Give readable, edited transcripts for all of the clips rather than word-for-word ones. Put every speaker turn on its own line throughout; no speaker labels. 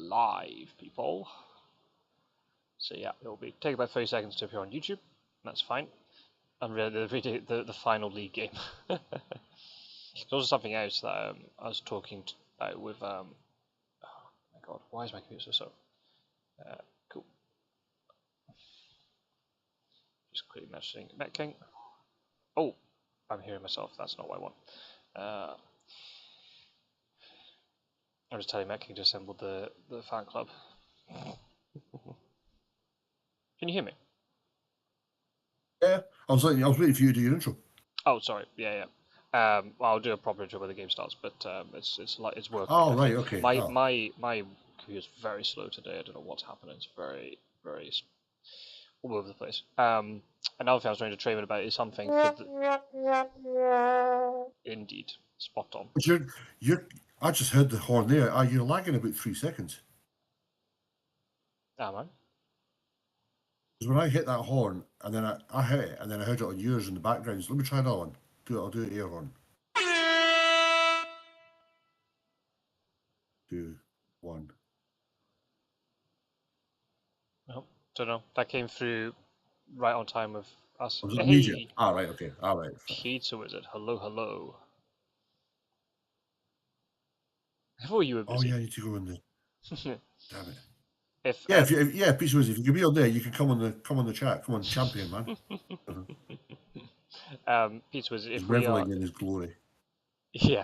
live, people. So yeah, it will take about 30 seconds to appear on YouTube. That's fine. And really, the final league game. There's also something else that I was talking about with. Oh my god, why is my computer so? Cool. Just quickly mentioning Mettking. Oh, I'm hearing myself. That's not what I want. I'm just telling Mettking to assemble the fan club. Can you hear me?
Yeah, I was waiting for you to do your intro.
Oh, sorry. Yeah. Well, I'll do a proper intro when the game starts, but it's working.
Oh, right, okay.
My computer's very slow today. I don't know what's happening. It's very all over the place. Another thing I was trying to train about is something for the... Indeed, spot on.
But I just heard the horn there. You're lagging about 3 seconds.
Am I?
Because when I hit that horn, and then I hit it, and then I heard it on yours in the background. So let me try that one. I'll do it air horn. 2, 1.
No, don't know. That came through right on time with us.
Was it immediate? Ah, right, okay. All right.
Pizza Wizard. Hello. I thought you were busy.
Oh, yeah, I need to go in there. Damn it.
If
Pizza Wizard, if you can be on there, you can come on the chat. Come on, champion, man.
Pizza Wizard, if
He's
we
reveling in his glory.
Yeah,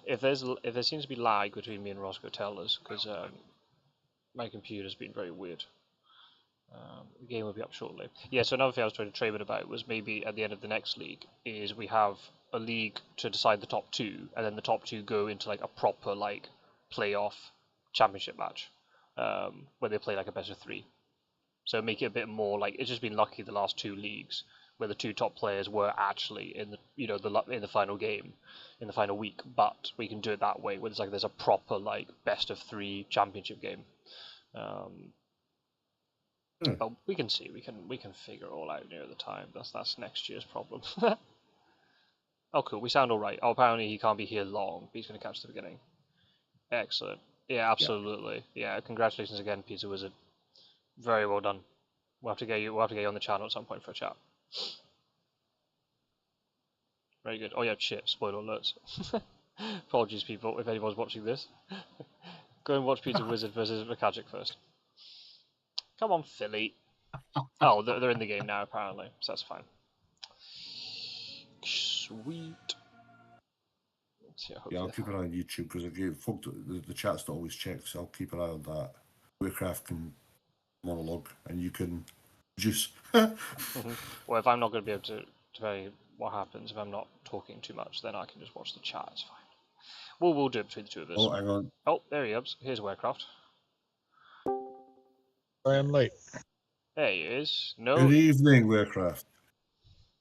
if there seems to be lag between me and Roscoe, tell us, because my computer's been very weird. The game will be up shortly. Yeah, so another thing I was trying to trade about was maybe at the end of the next league is we have a league to decide the top two, and then the top two go into like a proper like playoff championship match, where they play like a best of three. So make it a bit more like it's just been lucky the last two leagues where the two top players were actually in the in the final game, in the final week. But we can do it that way, where there's a proper like best of three championship game. But we can see, we can figure it all out near the time. That's next year's problem. Oh, cool. We sound all right. Oh, apparently he can't be here long, but he's going to catch the beginning. Excellent. Yeah, absolutely. Yeah, congratulations again, Pizza Wizard. Very well done. We'll have to get you on the channel at some point for a chat. Very good. Oh yeah, shit. Spoiler alerts. Apologies, people, if anyone's watching this. Go and watch Pizza Wizard versus Makajic first. Come on, Philly. Oh, they're in the game now, apparently, so that's fine. Sweet.
I'll keep an eye on YouTube because again, the chat's not always checked, so I'll keep an eye on that. Warcraft can monologue and you can produce.
Well, if I'm not going to be able to tell you what happens if I'm not talking too much, then I can just watch the chat. It's fine. We'll do it between the two of us.
Oh, hang on.
Oh, there he is. Here's Warcraft.
I am late.
There he is. No.
Good evening, Warcraft.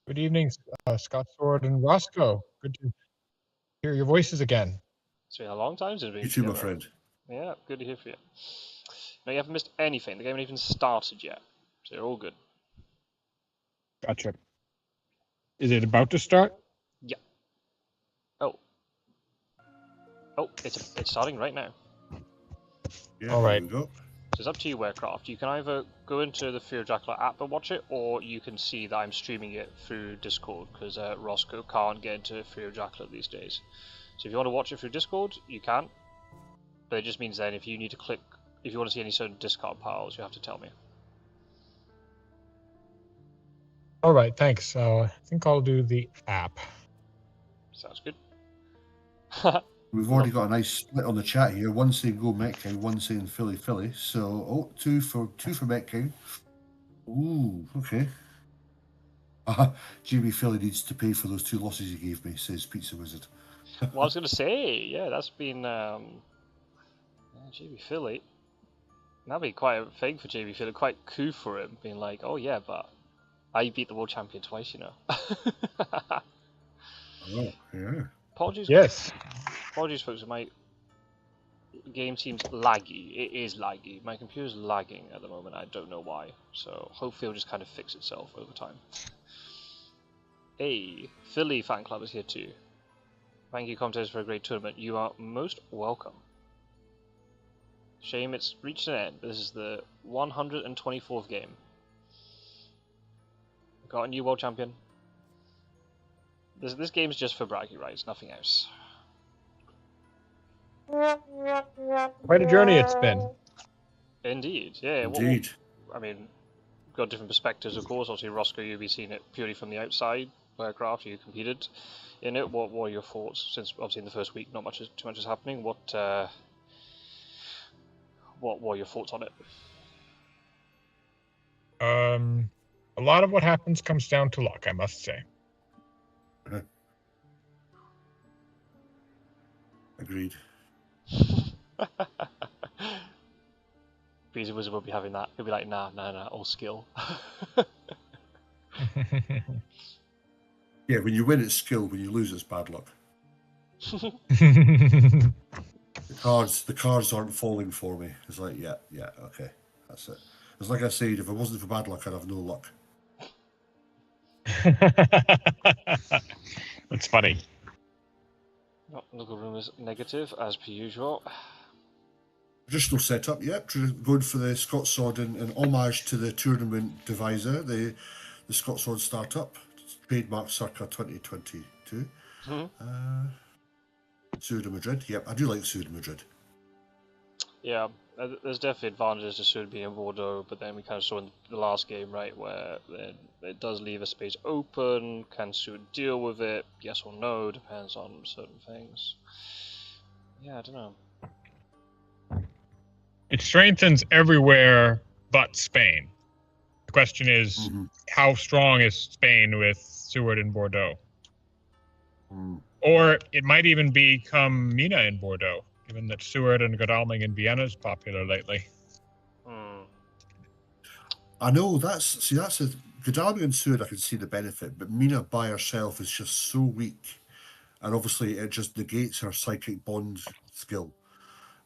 Good evening, Scott Sword and Roscoe. Good to hear your voices again.
It's been a long time since we've been
You too,
together.
my friend.
Yeah, good to hear from you. No, you haven't missed anything. The game hasn't even started yet, so you're all good.
Gotcha. Is it about to start?
Yeah. Oh, it's starting right now.
Yeah,
all right.
Here we go.
So it's up to you, Warcraft. You can either go into the Fury of Dracula app and watch it, or you can see that I'm streaming it through Discord, because Roscoe can't get into Fury of Dracula these days. So if you want to watch it through Discord, you can. But it just means then if you need to click, if you want to see any certain discard piles, you have to tell me.
All right, thanks. So I think I'll do the app.
Sounds good.
We've already got a nice split on the chat here. One saying go Mettking, one saying Philly. So, two for Mettking. Ooh, okay. jbphilly needs to pay for those 2 losses he gave me, says Pizza Wizard.
Well, I was going to say, yeah, that's been jbphilly. That'd be quite a thing for jbphilly, quite cool for him, being like, oh yeah, but I beat the world champion twice, you know.
Oh, yeah.
Apologies.
Yes.
Apologies, folks. My game seems laggy. It is laggy. My computer's lagging at the moment. I don't know why. So hopefully it'll just kind of fix itself over time. Hey, Philly fan club is here too. Thank you, commentators, for a great tournament. You are most welcome. Shame it's reached an end. This is the 124th game. Got a new world champion. This game's just for bragging rights, nothing else.
Quite a journey it's been.
Indeed, yeah.
Indeed.
I mean, got different perspectives, of course. Obviously, Roscoe, you'll be seeing it purely from the outside. Aircraft, you competed in it. What are your thoughts? Since obviously in the first week, not too much is happening. What are your thoughts on it?
A lot of what happens comes down to luck, I must say.
Agreed.
Breezy Wizard will be having that. He'll be like, nah, all skill.
Yeah, when you win, it's skill. When you lose, it's bad luck. The cards aren't falling for me. It's like, yeah, okay, that's it. It's like I said, if it wasn't for bad luck, I'd have no luck.
That's funny.
Local room is negative, as per usual.
Traditional setup, yep. Going for the Scott Sword in homage to the tournament deviser, the Scott Sword startup, trademark circa 2022. Suda Madrid, yep. I do like Suda Madrid.
Yeah, there's definitely advantages to Suda being in Bordeaux, but then we kind of saw in the last game, right, where it does leave a space open. Can Suda deal with it? Yes or no, depends on certain things. Yeah, I don't know.
It strengthens everywhere but Spain. The question is, how strong is Spain with Seward in Bordeaux? Or it might even become Mina in Bordeaux, given that Seward and Godalming in Vienna is popular lately.
I know, that's a Godalming and Seward, I can see the benefit, but Mina by herself is just so weak, and obviously it just negates her psychic bond skill.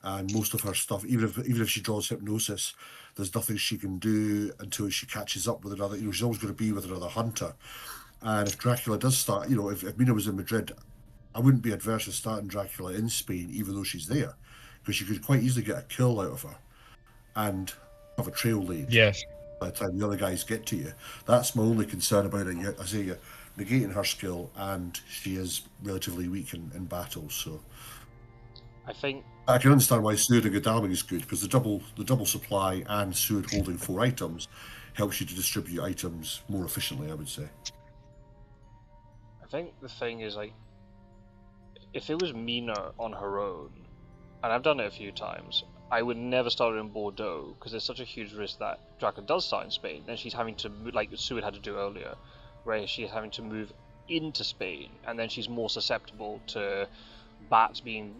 And most of her stuff, even if she draws hypnosis, there's nothing she can do until she catches up with another. She's always going to be with another hunter. And if Dracula does start, if Mina was in Madrid, I wouldn't be adverse to starting Dracula in Spain, even though she's there, because you could quite easily get a kill out of her and have a trail laid.
Yes.
By the time the other guys get to you, that's my only concern about it. I say you're negating her skill, and she is relatively weak in battle. So
I think
I can understand why Seward and Godalming is good, because the double supply and Seward holding 4 items helps you to distribute items more efficiently, I would say.
I think the thing is, like, if it was Mina on her own, and I've done it a few times, I would never start her in Bordeaux, because there's such a huge risk that Dracula does start in Spain, then she's having to, like Seward had to do earlier, where she's having to move into Spain, and then she's more susceptible to bats being,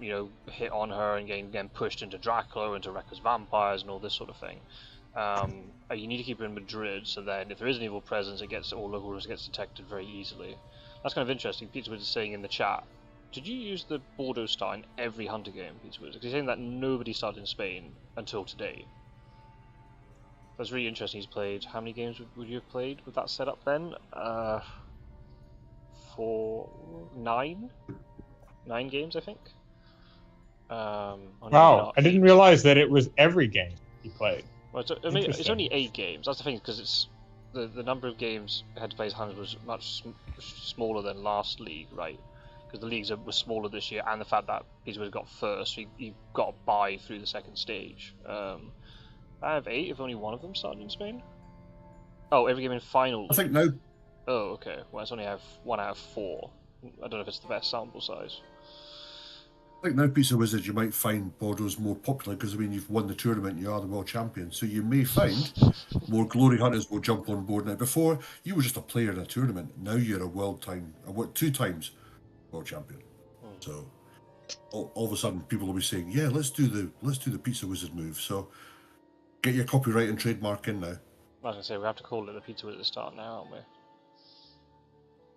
hit on her and getting pushed into Dracula, into Rekka's vampires, and all this sort of thing. You need to keep her in Madrid, so then if there is an evil presence, local risk gets detected very easily. That's kind of interesting. Peter was saying in the chat, did you use the Bordeaux style in every hunter game, Peter was? Because he's saying that nobody started in Spain until today. That's really interesting. He's played, how many games would you have played with that setup then? For 9 games, I think.
Wow, I didn't realize that it was every game he played.
Well, it's only 8 games. That's the thing, because it's the number of games had to play as hunters was much smaller than last league, right? Because the leagues were smaller this year, and the fact that Petersburg got first, so you got a bye through the second stage. I have 8 if only one of them started in Spain. Oh, every game in final league.
I think no.
Oh, okay. Well, it's only have 1 out of 4. I don't know if it's the best sample size.
I think now, Pizza Wizard, you might find Bordeaux's more popular because, you've won the tournament, you are the world champion. So you may find more glory hunters will jump on board now. Before, you were just a player in a tournament. Now you're a 2 times world champion. So all of a sudden, people will be saying, yeah, let's do the Pizza Wizard move. So get your copyright and trademark in now.
I was going to say, we have to call it the Pizza Wizard start now, aren't we?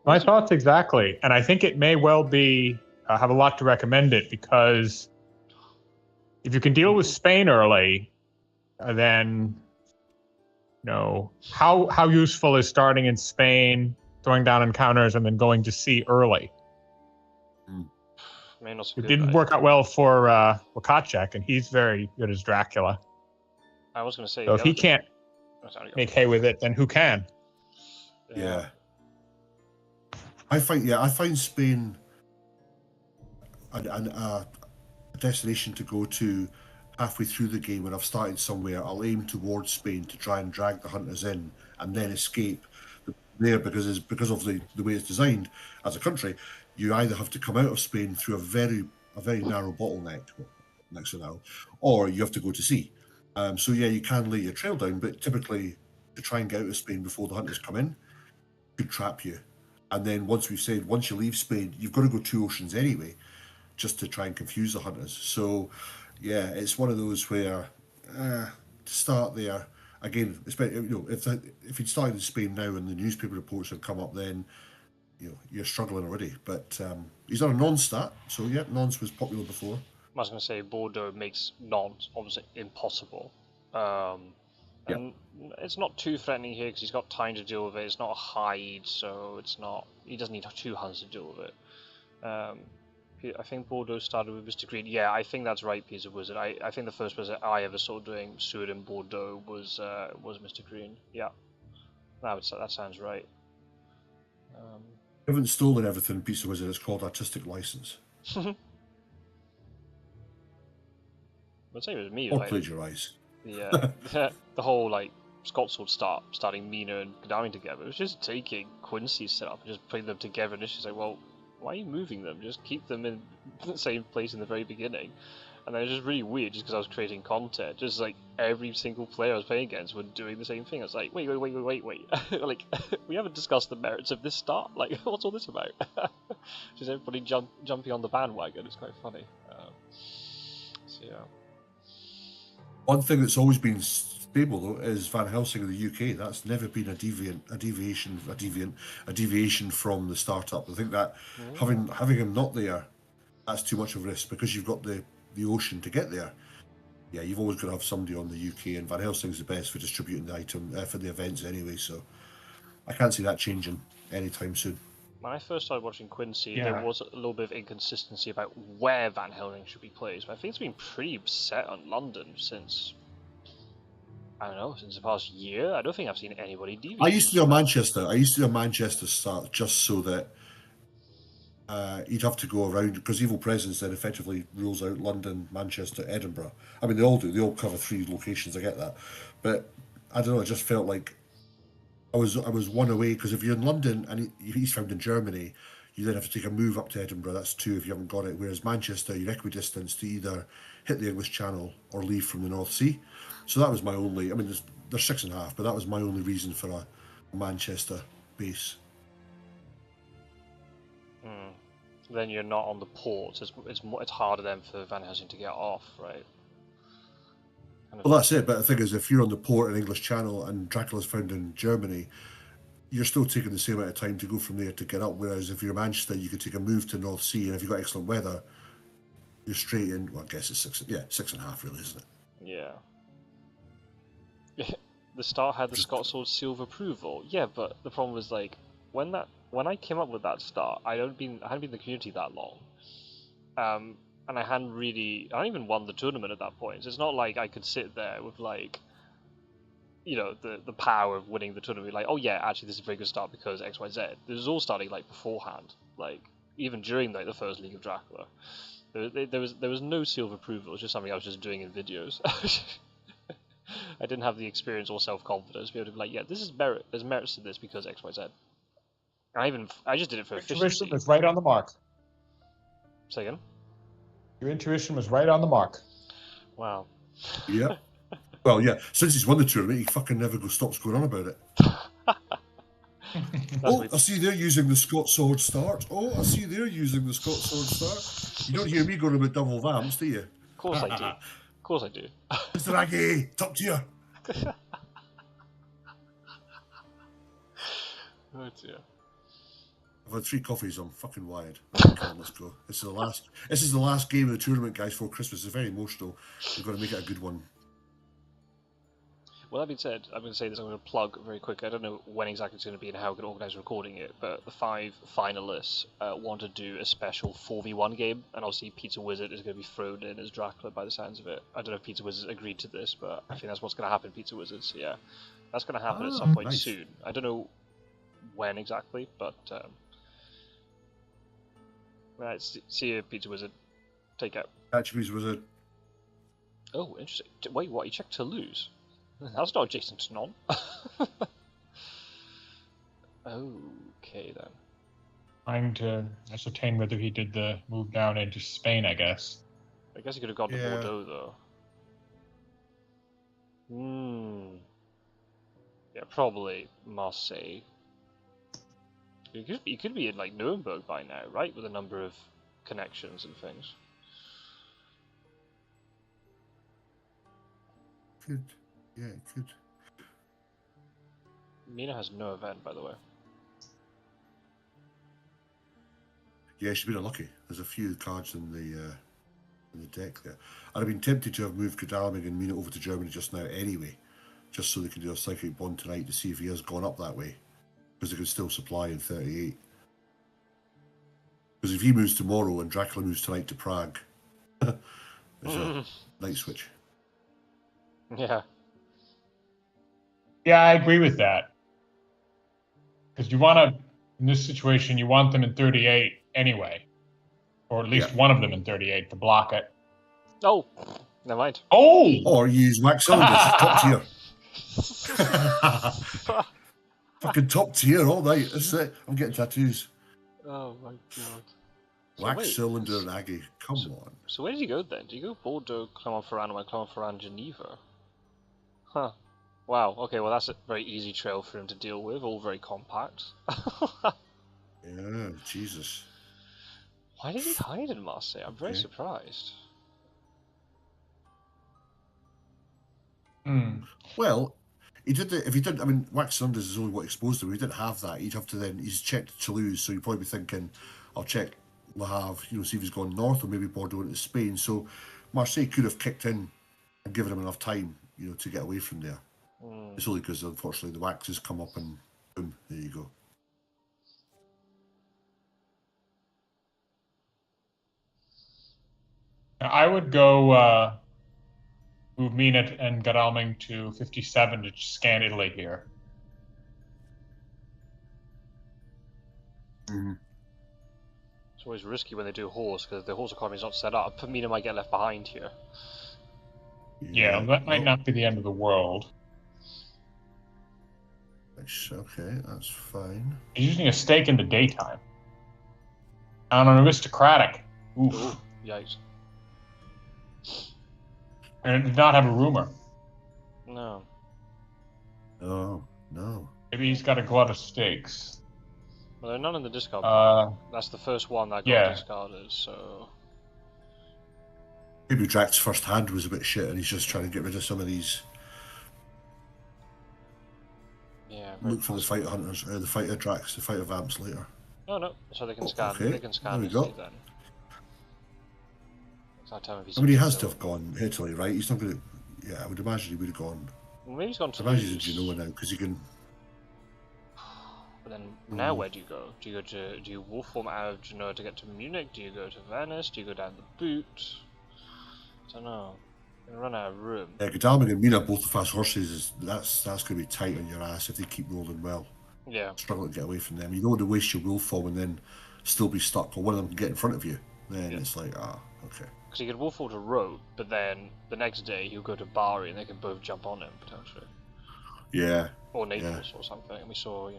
My thoughts exactly. And I think it may well be... have a lot to recommend it, because if you can deal with Spain early, then how useful is starting in Spain, throwing down encounters, and then going to sea early?
May not so
It
good,
didn't
right?
work out well for Wakacek, and he's very good as Dracula.
I was going to say.
So if
the
he
other-
can't
Oh, sorry, go.
make hay with it, then who can?
Yeah. I find Spain a destination to go to halfway through the game. When I've started somewhere, I'll aim towards Spain to try and drag the hunters in and then escape there, because of the way it's designed as a country. You either have to come out of Spain through a very narrow bottleneck, next to now, or you have to go to sea. So yeah, you can lay your trail down, but typically to try and get out of Spain before the hunters come in could trap you. And then once you leave Spain, you've got to go 2 oceans anyway, just to try and confuse the hunters. So yeah, it's one of those where to start there again, especially, if you'd started in Spain now and the newspaper reports had come up, then you're struggling already. But he's on a non-stat, so yeah, nonce was popular before.
I was going to say Bordeaux makes nonce obviously impossible. And it's not too threatening here because he's got time to deal with it. It's not a hide, so he doesn't need 2 hunts to deal with it. I think Bordeaux started with Mr. Green. Yeah, I think that's right, Piece of Wizard. I think the first person I ever saw doing Sword in Bordeaux was Mr. Green. Yeah, that sounds right.
You haven't stolen everything, Piece of Wizard. It's called artistic license.
But same with me.
Or
like,
plagiarize.
the whole Scots Sword starting Mina and Gdaring together. It was just taking Quincy's setup and just putting them together, and it's just like, well, why are you moving them? Just keep them in the same place in the very beginning. And then it was just really weird, just because I was creating content. Just like every single player I was playing against were doing the same thing. I was like, wait. Like, we haven't discussed the merits of this start. Like, what's all this about? Just everybody jumping on the bandwagon. It's quite funny. So yeah.
One thing that's always been stable though is Van Helsing in the UK. That's never been a deviation from the startup. I think that having him not there, that's too much of a risk, because you've got the ocean to get there. Yeah, you've always got to have somebody on the UK, and Van Helsing's the best for distributing the item for the events anyway. So I can't see that changing anytime soon.
When I first started watching Quincy, there was a little bit of inconsistency about where Van Helsing should be placed. But I think it's been pretty set on London since, I don't know, since the past year. I don't think I've seen anybody deviate.
I used to do a Manchester start just so that you'd have to go around, because Evil Presence then effectively rules out London, Manchester, Edinburgh. I mean, they all do. They all cover 3 locations. I get that, but I don't know. It just felt like I was one away, because if you're in London and he's found in Germany, you then have to take a move up to Edinburgh. That's 2 if you haven't got it. Whereas Manchester, you're equidistant to either hit the English Channel or leave from the North Sea. So that was my only. I mean, there's 6.5, but that was my only reason for a Manchester base.
Then you're not on the ports. It's harder then for Van Helsing to get off, right?
Well, that's it. But the thing is, if you're on the port in English Channel and Dracula's found in Germany, you're still taking the same amount of time to go from there to get up. Whereas if you're Manchester, you could take a move to North Sea, and if you've got excellent weather, you're straight in. Well, I guess it's 6.5, really, isn't it?
Yeah. The start had the Scots Sword seal of approval. Yeah, but the problem was when I came up with that start, I hadn't been in the community that long. And I hadn't even won the tournament at that point. So it's not like I could sit there with the power of winning the tournament. Like, oh yeah, actually this is a very good start because X, Y, Z. This was all starting beforehand. Even during the first League of Dracula, there was no seal of approval. It was just something I was just doing in videos. I didn't have the experience or self-confidence to be able to be like, yeah, this is merit. There's merits to this because X, Y, Z. I just did it for efficiency.
Your intuition was right on the mark.
Say again?
Your intuition was right on the mark.
Wow.
Yeah. Well, yeah. Since he's won the tournament, he fucking never stops going on about it. I see they're using the Scots Sword start. I see they're using the Scots Sword start. You don't hear me going about double vamps, do you?
Of course I do. Of course I do.
Mr. Aggie, top tier.
Oh dear.
I've had 3 coffees. I'm fucking wired. Come on, let's go. This is the last game of the tournament, guys, for Christmas. It's very emotional. We've got to make it a good one.
Well, that being said, I'm going to say this. I'm going to plug very quick. I don't know when exactly it's going to be and how I'm going to organise recording it, but the 5 finalists want to do a special 4v1 game, and obviously Pizza Wizard is going to be thrown in as Dracula by the sounds of it. I don't know if Pizza Wizard agreed to this, but I think that's what's going to happen, Pizza Wizard. So yeah, that's going to happen at some point
nice.
soon. I don't know when exactly, but right. See you, Pizza Wizard. Take care.
Catch Wizard.
Oh, interesting. Wait, what? You checked Toulouse? That's not adjacent to none. Okay then.
Trying to ascertain whether he did the move down into Spain, I guess.
I guess he could have gone to Bordeaux though. Yeah, probably Marseille. He could be in like Nuremberg by now, right? With a number of connections and things.
Could. Yeah, it could.
Mina has no event, by the way.
Yeah, she's been unlucky. There's a few cards in the deck there. I'd have been tempted to have moved Godalming and Mina over to Germany just now anyway, just so they could do a psychic bond tonight to see if he has gone up that way, because they could still supply in 38. Because if he moves tomorrow and Dracula moves tonight to Prague, there's a night switch.
Yeah.
Yeah, I agree with that. Because you want to, in this situation, you want them in 38 anyway. Or at least one of them in 38 to block it.
Oh, never mind.
Oh!
Or use wax cylinders, top tier. Fucking top tier all night. This is it. I'm getting tattoos.
Oh my god.
Wax cylinder and Aggie. Come on.
So where did you go then? Did you go Bordeaux, Clermont-Ferrand, and Clermont-Ferrand, Geneva? Huh. Wow, okay, well that's a very easy trail for him to deal with, all very compact.
Yeah, Jesus.
Why did he hide in Marseille? I'm very surprised.
Well, he did if he didn't, I mean, wax cylinders is only what exposed him. If he didn't have that, he'd have to then, he's checked Toulouse, so he'd probably be thinking, I'll check Le Havre, see if he's gone north or maybe Bordeaux into Spain. So Marseille could have kicked in and given him enough time, to get away from there. It's only because, unfortunately, the wax has come up and boom, there you go.
I would go move Mina and Godalming to 57 to scan Italy here.
It's always risky when they do horse, because the horse economy is not set up. Mina might get left behind here.
Yeah, that might not be the end of the world.
Okay, that's fine.
He's using a stake in the daytime. On an aristocratic. Oof.
Ooh, yikes.
And it did not have a rumor.
No.
Oh, no.
Maybe he's got a glut of stakes.
Well, there are none in the discard. That's the first one that got discarded, so...
Maybe Drac's first hand was a bit shit and he's just trying to get rid of some of these.
Yeah.
Look for the fighter hunters, the fighter Dracs, the fighter vamps later.
No, so they can scan.
Okay.
They can scan
There we
his
go.
save then.
I mean, he has to have gone Italy, right? He's not going to. Yeah, I would imagine he would have gone.
Well, maybe he's gone to.
I imagine he's in Genoa now because he can.
But then now where do you go? Do you wolf form out of Genoa to get to Munich? Do you go to Venice? Do you go down the boot? I don't know. You're gonna run out of room.
Yeah, Godalming and Mina both fast horses. That's going to be tight on your ass if they keep rolling well.
Yeah.
Struggling to get away from them. You don't want to waste your wolf form and then still be stuck, or one of them can get in front of you. Then it's like, okay.
Because he could wolf form to Road, but then the next day he'll go to Bari and they can both jump on him potentially.
Yeah.
Or Naples or something. And we saw,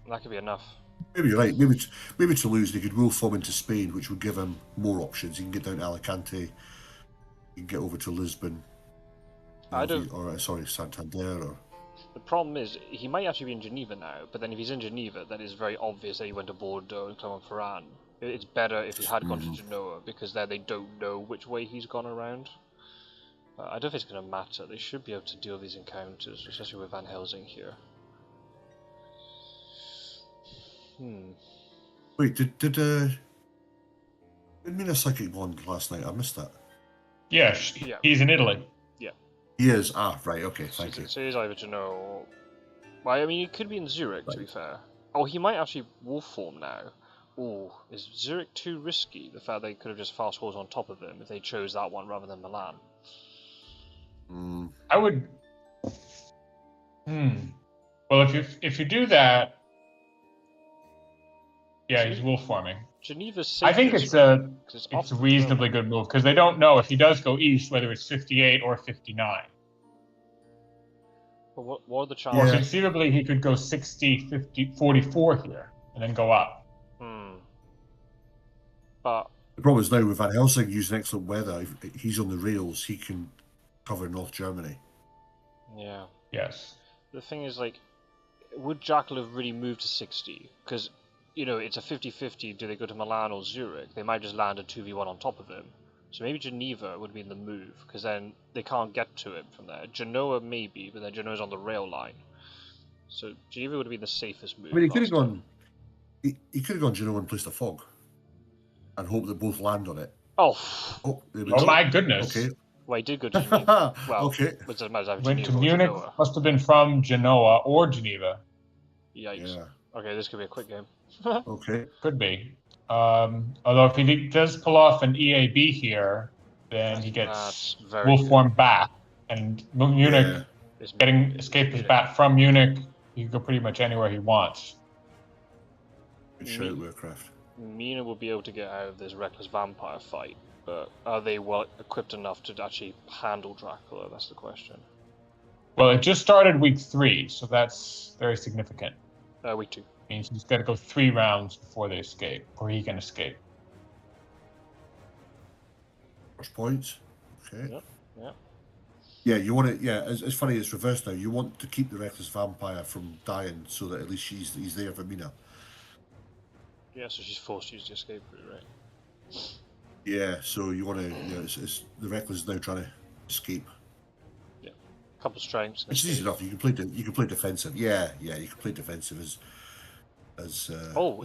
that could be enough.
Maybe you're right. Maybe Toulouse, they could wolf form into Spain, which would give him more options. He can get down to Alicante. He can get over to Lisbon. Santander. Or...
The problem is, he might actually be in Geneva now, but then if he's in Geneva, then it's very obvious that he went to Bordeaux and Clermont-Ferrand. It's better if he had gone to Genoa, because then they don't know which way he's gone around. I don't think it's going to matter. They should be able to deal with these encounters, especially with Van Helsing here.
Wait, did Mina psychic bond last night? I missed that.
Yeah, he's in Italy.
Yeah.
He is. Ah, right. Okay, thank you.
So he's either Genoa or... Well, I mean, he could be in Zurich, to be fair. Oh, he might actually wolf form now. Ooh, is Zurich too risky? The fact they could have just fast horse on top of him if they chose that one rather than Milan.
I would. Well, if you do that, yeah, he's wolf forming.
Geneva's safe.
I think it's a reasonably good move because they don't know if he does go east whether it's 58 or 59.
But what are the chances?
Or conceivably he could go 60, 50, 44 here and then go up.
But
the problem is now with Van Helsing using excellent weather. If he's on the rails, he can cover North Germany.
Yeah.
Yes.
The thing is, like, would Dracula have really moved to 60? Because, you know, it's a 50-50. Do they go to Milan or Zurich? They might just land a 2v1 on top of him. So maybe Geneva would be in the move, because then they can't get to him from there. Genoa maybe, but then Genoa's on the rail line. So Geneva would have been the safest move.
I mean, he could have gone. He could have gone Genoa and placed a fog, and hope that both land on it.
Oh
my goodness!
Okay.
Well, he did go to Geneva. Well,
okay.
Which doesn't matter.
Went to Munich. Must have been from Genoa or Geneva.
Yikes. Yeah. Okay, this could be a quick game.
Okay.
Could be. Although if he does pull off an EAB here, then he gets wolf form back, and Munich escape his bat from Munich. He can go pretty much anywhere he wants.
Good shout, Warcraft.
Mina will be able to get out of this reckless vampire fight, but are they well equipped enough to actually handle Dracula? That's the question.
Well, it just started week 3, so that's very significant.
Week 2.
Means he's got to go 3 rounds before they escape, or he can escape.
First points. Okay.
Yep.
Yeah, you want it. Yeah, it's funny. It's reversed now. You want to keep the reckless vampire from dying, so that at least he's there for Mina.
Yeah, so she's forced to use the escape route, right?
Yeah, so you want to. Yeah, it's the reckless is now trying to escape.
Yeah, couple strengths.
It's easy enough. You can play defensive. Yeah, you can play defensive as.
He's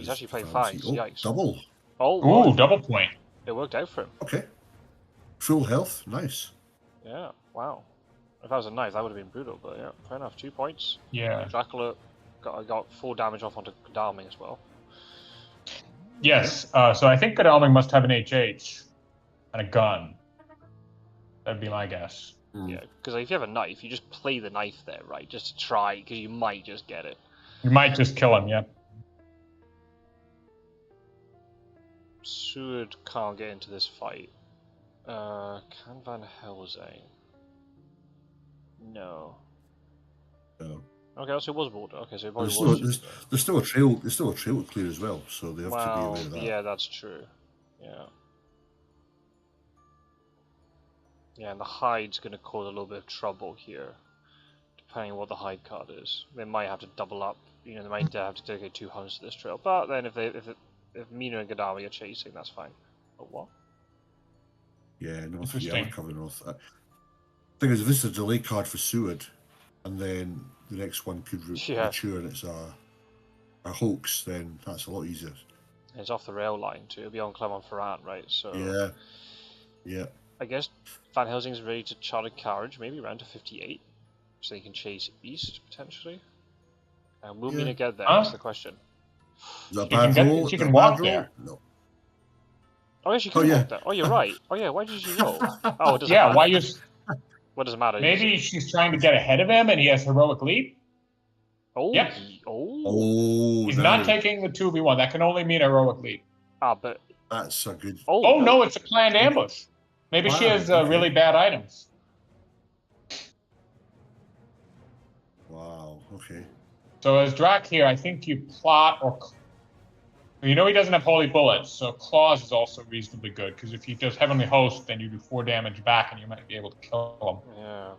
actually playing 5. Yikes!
Double.
Oh, double point.
It worked out for him.
Okay. Full health. Nice.
Yeah. Wow. If that was a knife, that would have been brutal. But yeah, fair enough. 2 points.
Yeah.
Dracula got 4 damage off onto Godalming as well.
Yes. So I think Godalming must have an HH and a gun. That'd be my guess.
Yeah, because if you have a knife, you just play the knife there, right? Just to try, because you might just get it.
You might just kill him. Yeah.
Seward can't get into this fight. Can Van Helsing? No. Okay, so it was border. Okay, so it probably was.
There's still a trail. There's still a trail to clear as well, so they have to be aware of that.
Yeah, that's true. Yeah. Yeah, and the hide's going to cause a little bit of trouble here, depending on what the hide card is. They might have to double up. You know, they might have to dedicate 2 hunts to this trail. But then if Mina and Godalming are chasing, that's fine. But what?
Yeah, North. Yeah, we're covering North. Thing is, if this is a delay card for Seward, and then the next one could mature and it's a hoax, then that's a lot easier.
And it's off the rail line too. It'll be on Clermont-Ferrand, right? So
yeah.
I guess Van Helsing's ready to charter carriage, maybe around to 58, so he can chase east potentially. And will Mina get there? That's the question.
Is that a bad roll?
She can walk there.
No.
Oh yeah, she can walk there. Oh, you're right. Oh yeah, why did she roll? Oh, it doesn't matter.
Why you?
What does it matter?
Maybe she's trying to get ahead of him, and he has heroic leap.
Oh.
Yep.
Oh.
He's not taking the 2v1. That can only mean heroic leap.
But
that's a good.
Oh no, it's a planned ambush. Maybe she has really bad items.
Wow. Okay.
So as Drac here, I think you plot or. You know he doesn't have holy bullets, so claws is also reasonably good, because if he does heavenly host, then you do 4 damage back, and you might be able to kill him.
Yeah.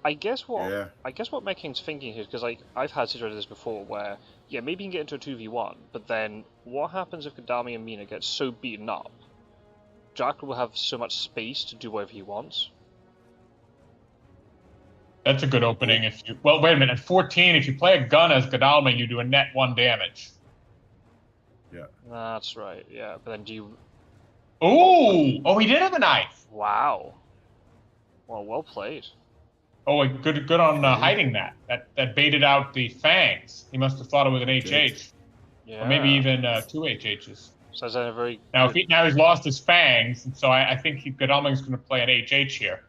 I guess what Mettkin's thinking here, because I've had situations like this before, where maybe you can get into a 2v1, but then what happens if Godalming and Mina get so beaten up? Dracula will have so much space to do whatever he wants.
That's a good opening. Well, wait a minute. At 14, if you play a gun as Godalming, you do a net 1 damage.
Yeah.
That's right, yeah. But then do you...
Ooh! Oh, he did have a knife!
Wow. Well played.
Oh, good on hiding that. That baited out the fangs. He must have thought it was an HH,
Yeah.
or maybe even 2 HHs.
So that's a very
Now,
good...
now he's lost his fangs, and so I think Godalming's going to play an HH here.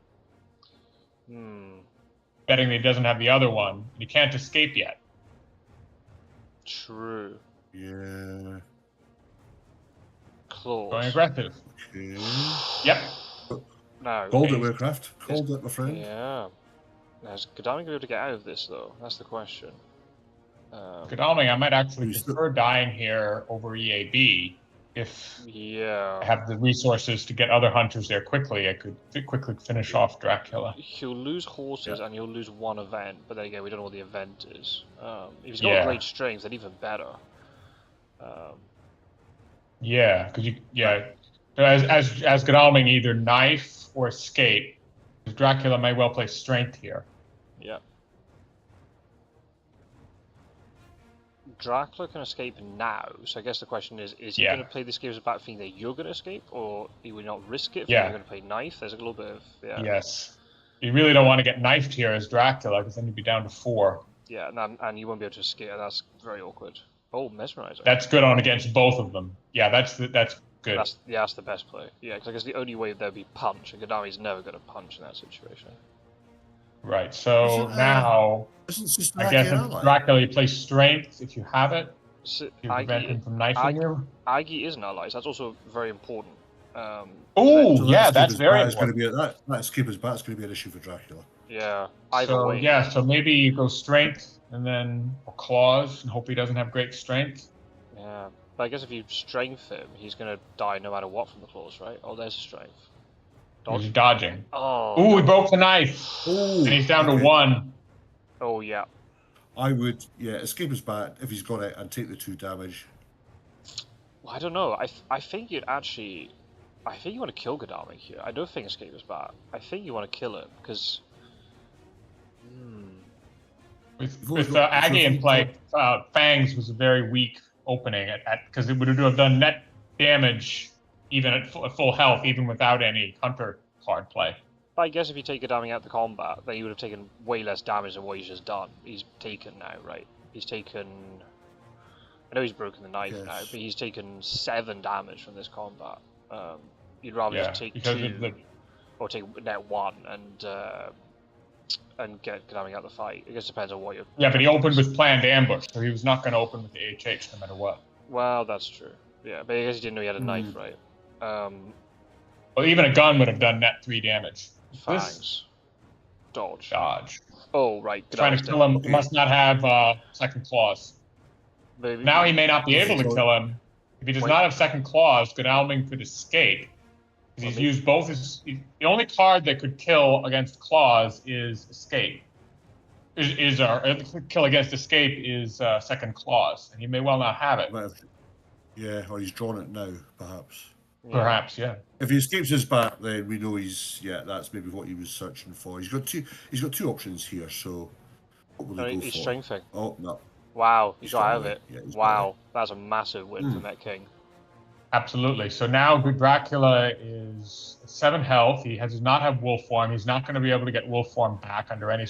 Betting that he doesn't have the other one, and he can't escape yet.
True.
Yeah.
Claws.
Going aggressive.
Okay.
Yep.
No.
Called it, Warcraft. Called it, my friend.
Yeah. Now, is Godalming going to be able to get out of this, though? That's the question.
Godalming, I might actually prefer dying here over EAB. If I have the resources to get other hunters there quickly, I could quickly finish off Dracula.
He'll lose horses and he'll lose one event, but then again, we don't know what the event is. If he's got great strength, then even better.
Yeah, because as Godalming either knife or escape, Dracula may well play strength here.
Yeah. Dracula can escape now, so I guess the question is he going to play this game as a back thing that you're going to escape, or he would not risk it if you're going to play knife? There's a little bit of...
Yes. You really don't want to get knifed here as Dracula, because then you'd be down to 4.
Yeah, and you won't be able to escape, and that's very awkward. Oh, mesmerizer.
That's good on against both of them. Yeah, that's good.
That's the best play. Yeah, because I guess the only way there would be punch, and Godalming's never going to punch in that situation.
Right, so now, I guess Dracula, you play strength if you have it.
So,
you prevent him from knifing you.
Agi is an ally, so that's also very important.
That's very important.
That escaper's bat's going to be an issue for Dracula.
Yeah, either way.
Yeah, so maybe you go strength and then claws and hope he doesn't have great strength.
Yeah, but I guess if you strength him, he's going to die no matter what from the claws, right? Oh, there's strength.
He's dodging.
Oh,
he broke the knife. And he's down to 1.
Oh, yeah.
I would, escape his bat if he's got it and take the 2 damage.
Well, I don't know. I think you'd actually... I think you want to kill Godalming here. I don't think escape is bad. I think you want to kill him, because...
With Aggie in play, Fangs was a very weak opening, because it would have done net damage even at full health, even without any Hunter card play.
But I guess if you take Godalming out of the combat, then you would have taken way less damage than what he's just done. He's taken now, right? He's taken... I know he's broken the knife now, but he's taken 7 damage from this combat. You'd rather just take 2, or take net 1 and get Godalming out of the fight. I guess it depends on what you're...
Yeah, but he opened with planned ambush, so he was not going to open with the HH no matter what.
Well, that's true. Yeah, but I guess he didn't know he had a knife, right?
Well, even a gun would have done net 3 damage.
Fangs. Dodge. Oh, right.
Trying to kill him, he must not have second claws.
Maybe.
Now he may not be able to kill him. If he does not have second claws, Godalming could escape. He's used both his... The only card that could kill against claws is escape. Kill against escape is second claws, and he may well not have it.
Yeah, or he's drawn it now, perhaps.
Perhaps, yeah.
If he escapes his back, then we know that's maybe what he was searching for. He's got two options here, so what will he go
he's
for?
strengthing.
Oh, no.
Wow, he got out of it.
Yeah,
wow, that's a massive win for Mettking.
Absolutely. So now Dracula is 7 health. He does not have wolf form. He's not going to be able to get wolf form back under any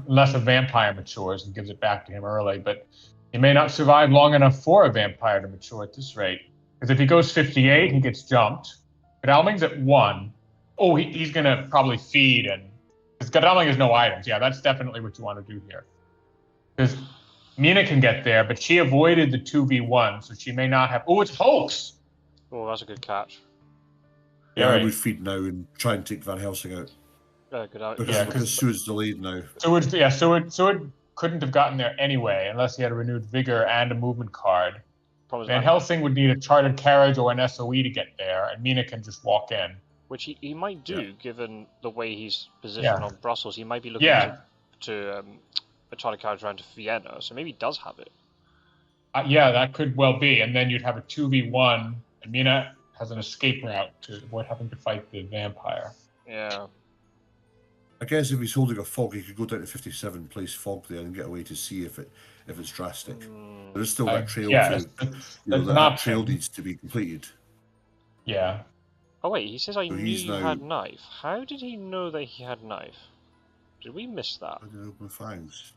unless a vampire matures and gives it back to him early. But he may not survive long enough for a vampire to mature at this rate. Because if he goes 58, he gets jumped. Godalming's at 1. Oh, he's going to probably feed. Because Godalming has no items. Yeah, that's definitely what you want to do here. Because Mina can get there, but she avoided the 2v1, so she may not have... Oh, it's Hoax!
Oh, that's a good catch.
Yeah, I would feed now and try and take Van Helsing out.
Good out.
Because Seward's delayed now.
Seward couldn't have gotten there anyway, unless he had a renewed vigor and a movement card. Van Helsing would need a chartered carriage or an SOE to get there, and Mina can just walk in.
Which he might do, given the way he's positioned on Brussels. He might be looking to a chartered carriage around to Vienna, so maybe he does have it.
That could well be, and then you'd have a 2v1, and Mina has an escape route to avoid having to fight the vampire.
Yeah.
I guess if he's holding a fog, he could go down to 57, place fog there, and get away to see if it's drastic. There is still that trail that trail needs to be completed.
Yeah.
Oh wait, he says I knew you had knife. How did he know that he had knife? Did we miss that?
I didn't open fangs.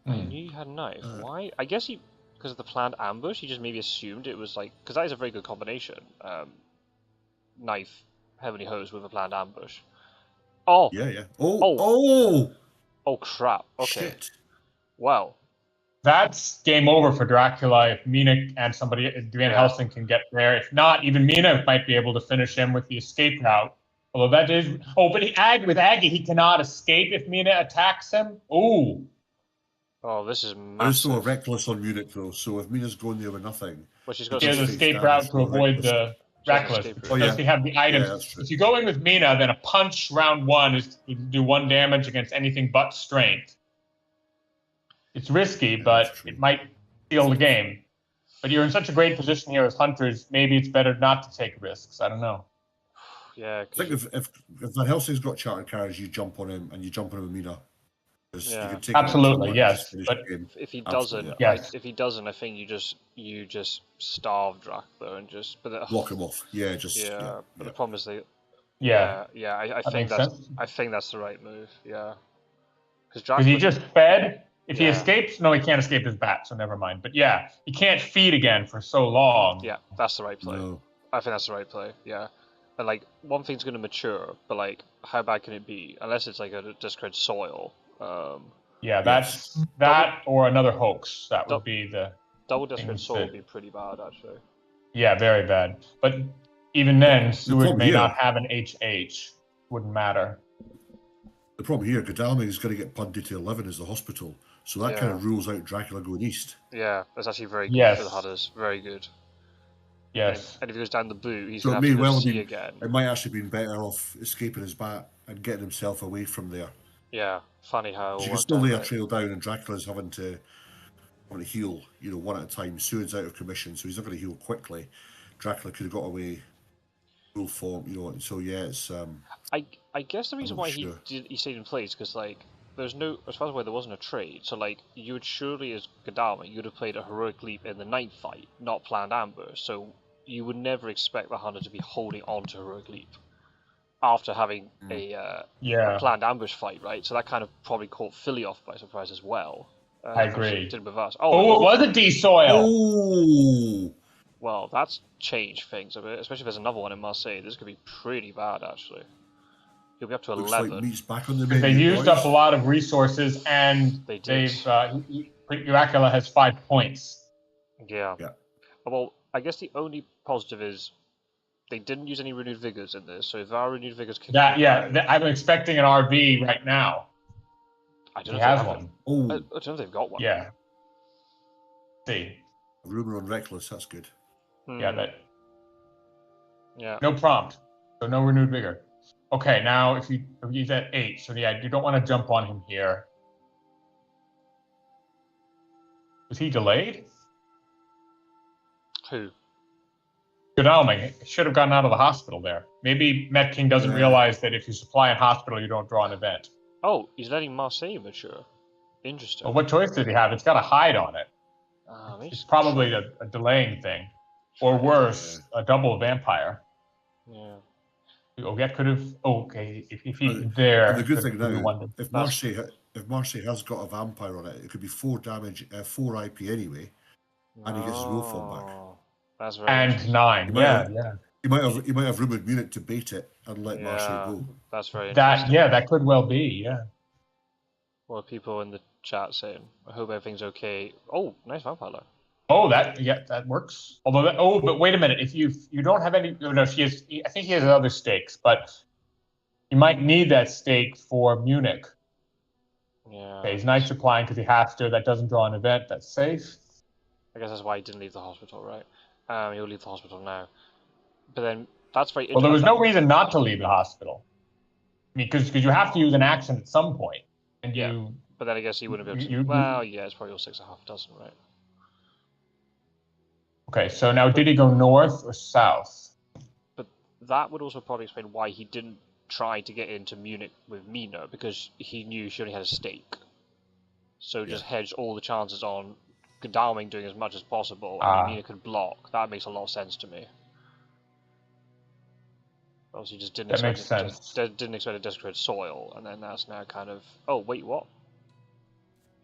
I knew he had a knife. Why? I guess he, because of the planned ambush, he just maybe assumed it was like, because that is a very good combination. Knife, heavily hosed with a planned ambush. Oh!
Yeah.
Oh.
Oh!
Oh crap, okay.
Shit.
Wow.
That's game over for Dracula if Mina and somebody, Van Helsing can get there. If not, even Mina might be able to finish him with the escape route. Although that is... Oh, but with Aggie, he cannot escape if Mina attacks him. Ooh.
Oh, this is
There is
massive.
still a reckless on Munich, though, so if Mina's going there with nothing...
Well, she's got
He has an
face
escape
damage,
route to
so
avoid
reckless.
the reckless.
escape route.
Oh, yeah.
Does he have the items?
Yeah, that's true.
If you go in with Mina, then a punch round one is to do 1 damage against anything but strength. It's risky, but it might steal the game. But you're in such a great position here as hunters, maybe it's better not to take risks. I don't know.
Yeah.
I think if Van Helsing's got chartered carriage, you jump on him, and you jump on him with Mina.
Yeah.
You can take
Absolutely,
him
yes. But
if he
Absolutely,
doesn't,
yeah.
Yes.
if he doesn't, I think you just starve Dracula and just
block him off. Yeah, just
yeah. But the problem is they.
Yeah.
I
That
think
makes sense.
I think that's the right move. Yeah.
Because he just fed. If he
Yeah.
escapes, no, he can't escape his bat, so never mind. But yeah, he can't feed again for so long.
Yeah, that's the right play.
No.
I think that's the right play. Yeah. And like one thing's going to mature, but like how bad can it be? Unless it's like a discred soil.
Yeah, that's that or another hoax. That would be the
Double discred
things
soil
that-
would be pretty bad actually.
Yeah, very bad. But even then, Seward
problem
may
here-
not have an HH. Wouldn't matter.
The problem here, Godalming is going to get punted to 11 as the hospital, so that kind
Yeah.
of rules out Dracula going east.
Yeah, that's actually very good
Yes.
for the Hunters. Very good.
Yes.
And if he goes down the boot, he's
So
going
it
to
may
have to go
well
to
have
sea
been,
again.
it might actually been better off escaping his bat and getting himself away from there.
Yeah, funny how it
You can
worked
still
out,
lay a
right?
trail down, and Dracula's having to heal, one at a time. Seward's out of commission, so he's not going to heal quickly. Dracula could have got away full form, and so yeah, it's
I guess the reason
not
why
sure.
he stayed in place because like there's no, as far as aware, there wasn't a trade. So like you would surely, as Godalming, you'd have played a heroic leap in the ninth fight, not planned ambush. So you would never expect the Hunter to be holding on to heroic leap after having a planned ambush fight, right? So that kind of probably caught Philly off by surprise as well.
I agree.
Did with us.
Oh, it was a D-soil.
Oh,
Well, that's changed things a bit, especially if there's another one in Marseille. This could be pretty bad, actually. He'll be up to
looks
11.
like meat's back on the
Because
menu.
they used
boys.
up a lot of resources, and
They did.
Dracula has 5 points.
Yeah.
Yeah.
Well, I guess the only positive is they didn't use any renewed vigors in this, so if our renewed vigors kick
I'm expecting an RV right now.
I don't
He
know if
has
they have
one.
Oh,
I don't know if they've got one.
Yeah. See.
rumor on Reckless. That's good.
Yeah, that
Yeah.
no prompt, so no renewed vigor. Okay, now if he's at 8, so yeah, you don't want to jump on him here. Was he delayed?
Who?
Godalming should have gotten out of the hospital there. Maybe Mettking doesn't realize that if you supply in hospital, you don't draw an event.
Oh, he's letting Marseille mature. Interesting.
Well, what choice did he have? It's got a hide on it.
Maybe
It's probably a delaying thing. Or worse, a double vampire.
Yeah.
Oget could have. Okay, if he there.
And the good thing
could be
now,
one-
if Marseille has got a vampire on it, it could be 4 damage, 4 IP anyway, and he gets his will form back.
That's very
and
interesting.
9.
You might
Yeah,
have-
yeah.
You might have rumored Munich to bait it and let Marseille go.
That's very interesting.
That could well be. Yeah.
What are people in the chat saying? I hope everything's okay. Oh, nice vampire look.
Oh, that works. Although but wait a minute. If you don't have any, I think he has other stakes, but you might need that stake for Munich.
Yeah.
Okay, he's night supplying because he has to. That doesn't draw an event. That's safe.
I guess that's why he didn't leave the hospital, right? He'll leave the hospital now. But then that's very
Well, there was
interesting.
no reason not to leave the hospital. I mean, because you have to use an action at some point, and
Yeah.
you.
But then I guess he wouldn't be able to.
You-
Well, yeah, it's probably all 6.5 dozen, right?
Okay, so now did he go north or south?
But that would also probably explain why he didn't try to get into Munich with Mina, because he knew she only had a stake. So just hedged all the chances on Godalming doing as much as possible, and Mina could block. That makes a lot of sense to me. Obviously, just didn't
That
expect
makes
it,
sense.
didn't expect a desecrated soil, and then that's now kind of, oh wait, what?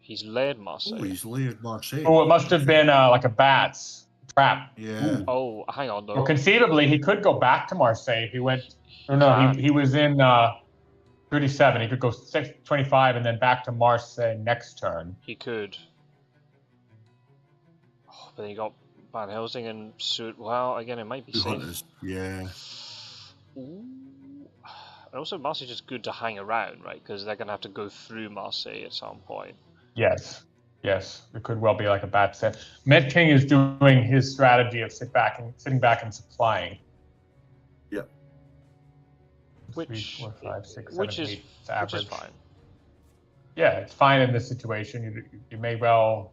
He's layered Marseille.
Oh, he's layered Marseille.
Oh, it must have been like a bats trap.
Yeah.
Ooh.
Oh, hang on though.
Well, conceivably, he could go back to Marseille if he went.
He
Or no,
can.
he was in 37. He could go 25 and then back to Marseille next turn.
He could. Oh, but then you got Van Helsing and Suit. Well, again, it might be
Two
safe.
hunters. Yeah.
Ooh. And also, Marseille's just good to hang around, right? Because they're gonna have to go through Marseille at some point.
Yes. Yes. It could well be like a bat set. Mettking is doing his strategy of sitting back and supplying.
Yep.
Which,
3, 4, 5, 6, 7,
which is
8. It's average.
which is fine.
Yeah, it's fine in this situation. You may well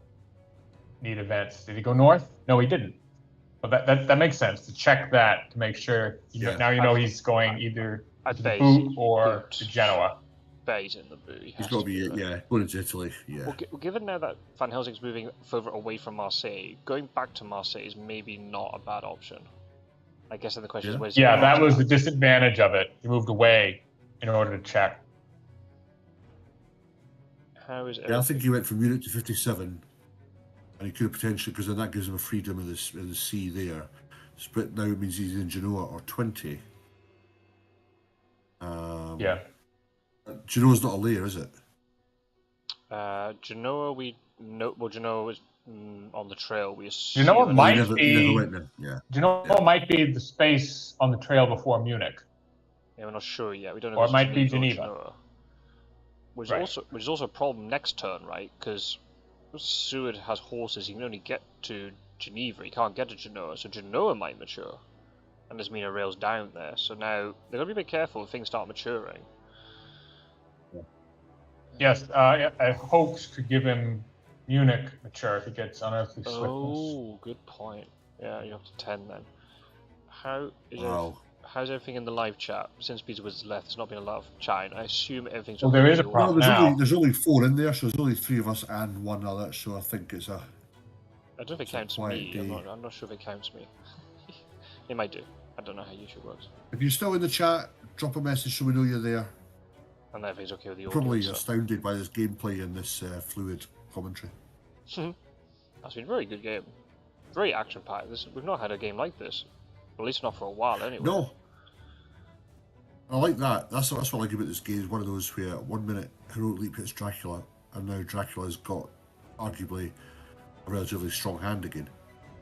need events. Did he go north? No, he didn't. But that makes sense to check that to make sure. Now you know he's going either to the boot or to Genoa.
Bet in the boot.
He's got to be, going into Italy. Yeah.
Well, given now that Van Helsing's moving further away from Marseille, going back to Marseille is maybe not a bad option. I guess then the question is, where's he
Yeah, that
going
was
to?
the disadvantage of it. He moved away in order to check.
How is it?
Yeah, I think he went from Munich to 57, and he could potentially, because then that gives him a freedom in the sea there. But now it means he's in Genoa or 20.
Yeah.
Genoa's not a layer, is it?
Genoa, Genoa was on the trail. We assume.
Genoa might
He never
be.
went there. Yeah.
Genoa might be the space on the trail before Munich.
Yeah, we're not sure yet. We don't know.
Or
if
it might
it's
be
Geneva. Or
Geneva.
Genoa. Which
Right.
is also a problem next turn, right? Because Seward has horses. He can only get to Geneva. He can't get to Genoa. So Genoa might mature, and this means a rails down there. So now they've got to be a bit careful if things start maturing.
Yes, a hoax could give him Munich mature if he gets unearthly swiftness.
Oh, good point. Yeah, you're up to 10 then. How's everything in the live chat? Since Peter was left, there's not been a lot of chatting. I assume everything's
Well,
okay.
there is a
with you
problem.
all.
Well,
Now.
there's only 4 in there, so there's only 3 of us and 1 other. So I think it's a.
I don't know if it counts
quiet
me.
day.
I'm not sure if it counts me. It might do. I don't know how YouTube works.
If you're still in the chat, drop a message so we know you're there.
And everything's okay with the audio.
Probably
so.
astounded by this gameplay and this fluid commentary.
That's been a very good game. Very action-packed. We've not had a game like this. At least not for a while, anyway.
No. I like that. That's what I like about this game. It's one of those where 1 minute Heroic Leap hits Dracula, and now Dracula's got arguably a relatively strong hand again.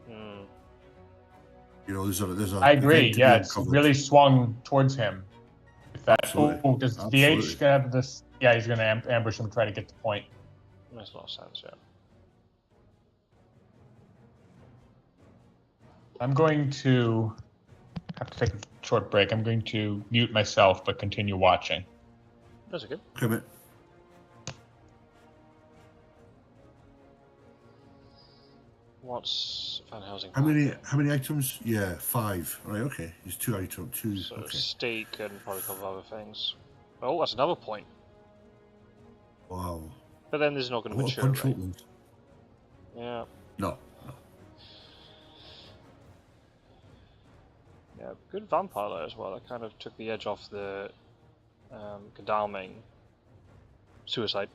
You know, there's a.
I agree.
event to
Yeah,
be
it's
uncovered.
really swung towards him. If that,
Absolutely.
does
Absolutely.
DH have this? Yeah, he's going to ambush him, try to get the point.
Makes a lot of sense, yeah.
I'm going to have to take a short break. I'm going to mute myself, but continue watching.
That's okay.
Okay, mate.
What's Van Helsing?
How many items? Yeah, 5. Right, okay. He's 2 items. 2.
So
Okay.
steak and probably a couple of other things. Oh, that's another point.
Wow.
But then this is not going to
What a
mature,
punch
right?
opened.
Yeah.
No.
Yeah, good vampire there as well. That kind of took the edge off the Godalming suicide.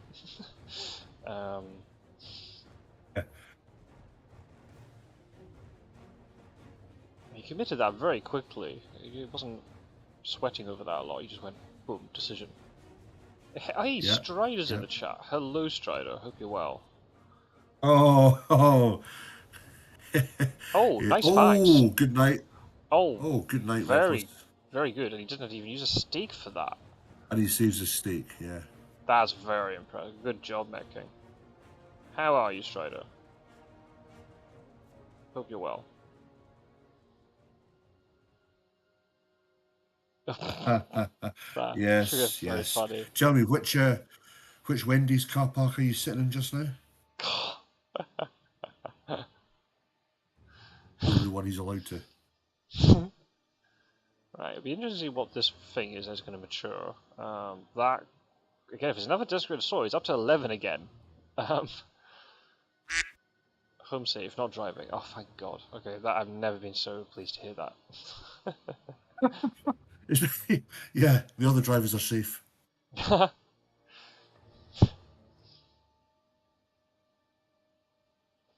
He committed that very quickly. He wasn't sweating over that a lot. He just went, boom, decision. Hey,
Yeah,
Strider's in
yeah.
the chat. Hello, Strider. Hope you're well.
Oh.
Oh, nice
Oh,
facts.
good night.
Oh,
Oh, good night,
very,
Reckless.
very good. And he didn't even use a steak for that.
And he saves his steak, yeah.
That's very impressive. Good job, Mettking. How are you, Strider? Hope you're well.
Yes,
Very
yes.
funny.
Tell me, which Wendy's car park are you sitting in just now? Only one he's allowed to.
Right, it'll be interesting to see what this thing is that's going to mature. That, again, if it's another desperate story, it's up to 11 again. Home safe, not driving. Oh, thank God. Okay, I've never been so pleased to hear that.
Yeah, the other drivers are safe.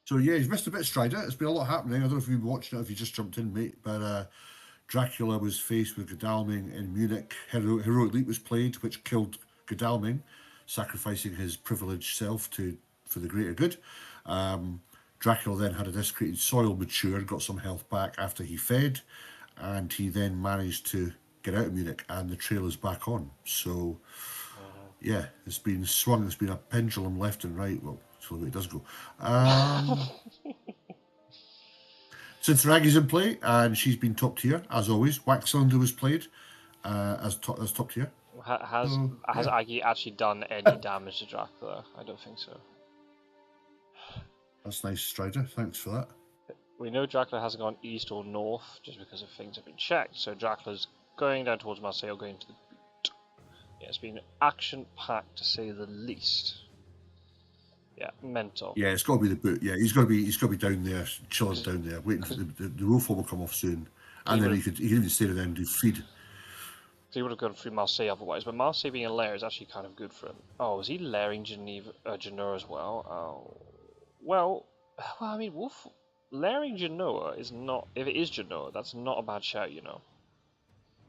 So yeah, he's missed a bit, Strider. It's been a lot happening. I don't know if you've been watching it, if you just jumped in, mate. But Dracula was faced with Godalming in Munich. Heroic Leap was played, which killed Godalming, sacrificing his privileged self for the greater good. Dracula then had a desecrated soil mature, got some health back after he fed, and he then managed to get out of Munich, and the trail is back on. So yeah, it's been swung. It's been a pendulum left and right. Well, that's the way it does go. Since Raggie's in play, and she's been top tier, as always. Wax Cylinder was played as top tier.
Has Aggie actually done any damage to Dracula? I don't think so.
That's nice, Strider. Thanks for that.
We know Dracula hasn't gone east or north just because of things have been checked, so Dracula's going down towards Marseille, going to the boot. Yeah, it's been action-packed to say the least. Yeah, mental.
Yeah, it's got to be the boot. Yeah, he's got to be down there, chilling down there, waiting for the roll form will come off soon, and then he could even stay there and do feed.
So he would have gone through Marseille otherwise, but Marseille being a lair is actually kind of good for him. Oh, is he layering Genoa as well? Oh, well, I mean, layering Genoa is not. If it is Genoa, that's not a bad shout, you know.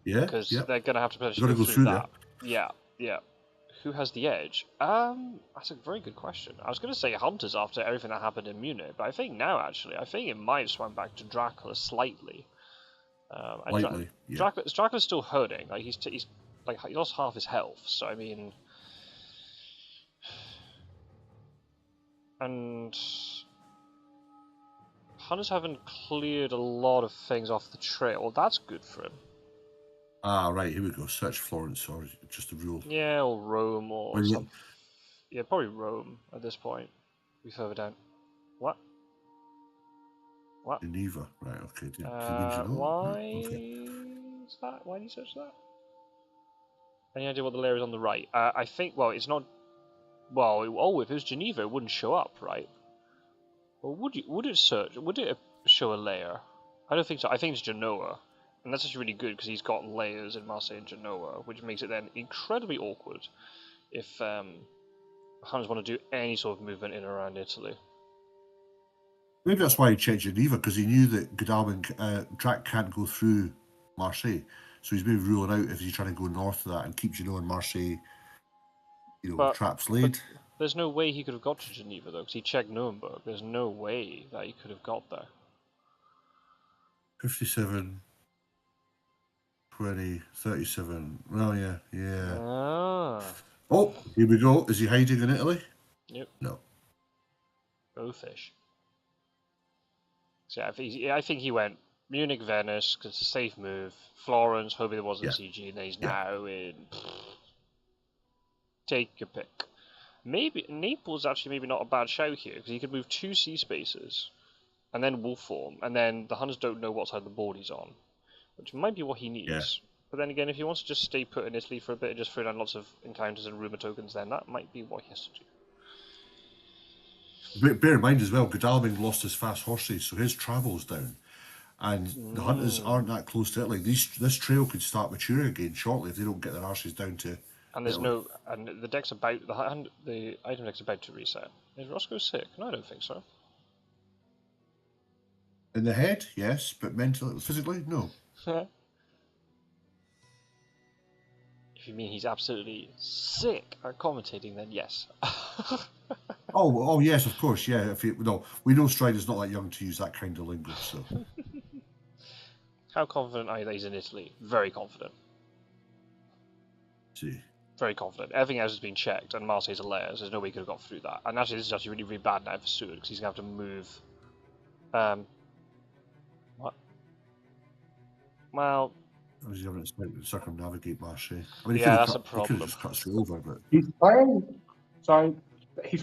Yeah,
because they're gonna have to potentially
go through that.
Yeah, yeah. Who has the edge? That's a very good question. I was gonna say Hunters after everything that happened in Munich, but I think now actually, I think it might have swung back to Dracula slightly.
Slightly, yeah.
Dracula's still hurting. Like he's like he lost half his health. So I mean, and Hunters haven't cleared a lot of things off the trail. Well, that's good for him.
Ah, right, here we go. Search Florence, or just a rule.
Yeah, or Rome, or something. Yeah, probably Rome at this point. Be further down. What? What?
Geneva, right, okay.
Why
okay.
is that? Why do you search that? Any idea what the layer is on the right? I think, well, it's not... Well, if it was Geneva, it wouldn't show up, right? Or would it show a layer? I don't think so. I think it's Genoa. And that's actually really good because he's got layers in Marseille and Genoa, which makes it then incredibly awkward if Hunters want to do any sort of movement in and around Italy.
Maybe that's why he checked Geneva, because he knew that Godalming Drac can't go through Marseille. So he's maybe ruling out if he's trying to go north of that and keep Genoa and Marseille, traps laid.
There's no way he could have got to Geneva, though, because he checked Nuremberg. There's no way that he could have got there.
57... 20, 37. Well, yeah.
Ah.
Oh, here we go. Is he hiding in Italy?
Yep.
No.
Both-ish. So yeah, I think he went Munich, Venice, because it's a safe move. Florence, hoping there wasn't CG, and then he's now in... Take your pick. Maybe Naples actually maybe not a bad shout here, because he could move 2 sea spaces, and then wolf form, and then the Hunters don't know what side of the board he's on. Which might be what he needs. Yeah. But then again, if he wants to just stay put in Italy for a bit and just throw down lots of encounters and rumour tokens, then that might be what he has to
do. Bear in mind as well, Godalming lost his fast horses, so his travel's down. And the Hunters aren't that close to Italy. This trail could start maturing again shortly if they don't get their arses down to
And there's Italy. And the deck's the item deck's about to reset. Is Roscoe sick? No, I don't think so.
In the head, yes, but mentally, physically, no.
If you mean he's absolutely sick at commentating, then yes.
oh, yes, of course, yeah. We know Strider's not that young to use that kind of lingo, so.
How confident are you that he's in Italy? Very confident.
See.
Very confident. Everything else has been checked, and Marseille's a layer, so there's no way he could have got through that. And actually, this is actually really, really bad now for Seward, because he's going to have to move. What? Well...
He's having to circumnavigate Marseille. I mean,
yeah, that's a problem.
He could have just cut straight over, but...
He's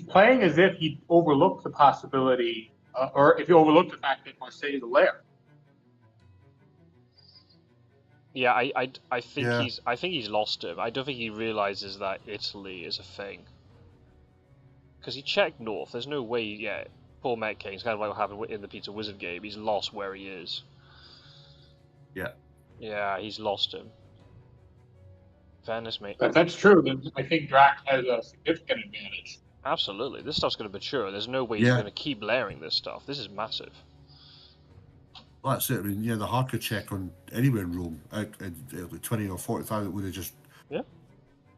playing as if he overlooked the possibility, or if he overlooked the fact that Marseille is a lair.
Yeah, I think he's lost him. I don't think he realizes that Italy is a thing. Because he checked north. There's no way. Yeah, poor Mettking. It's kind of like what happened in the Pizza Wizard game. He's lost where he is.
Yeah.
Yeah, he's lost him. Venice, mate.
If that's true, then I think Drac has a significant advantage.
Absolutely. This stuff's going to mature. There's no way
Yeah.
he's going to keep layering this stuff. This is massive.
Well, that's it. I mean, yeah, the Harker check on anywhere in Rome at 20 or 45, it would have just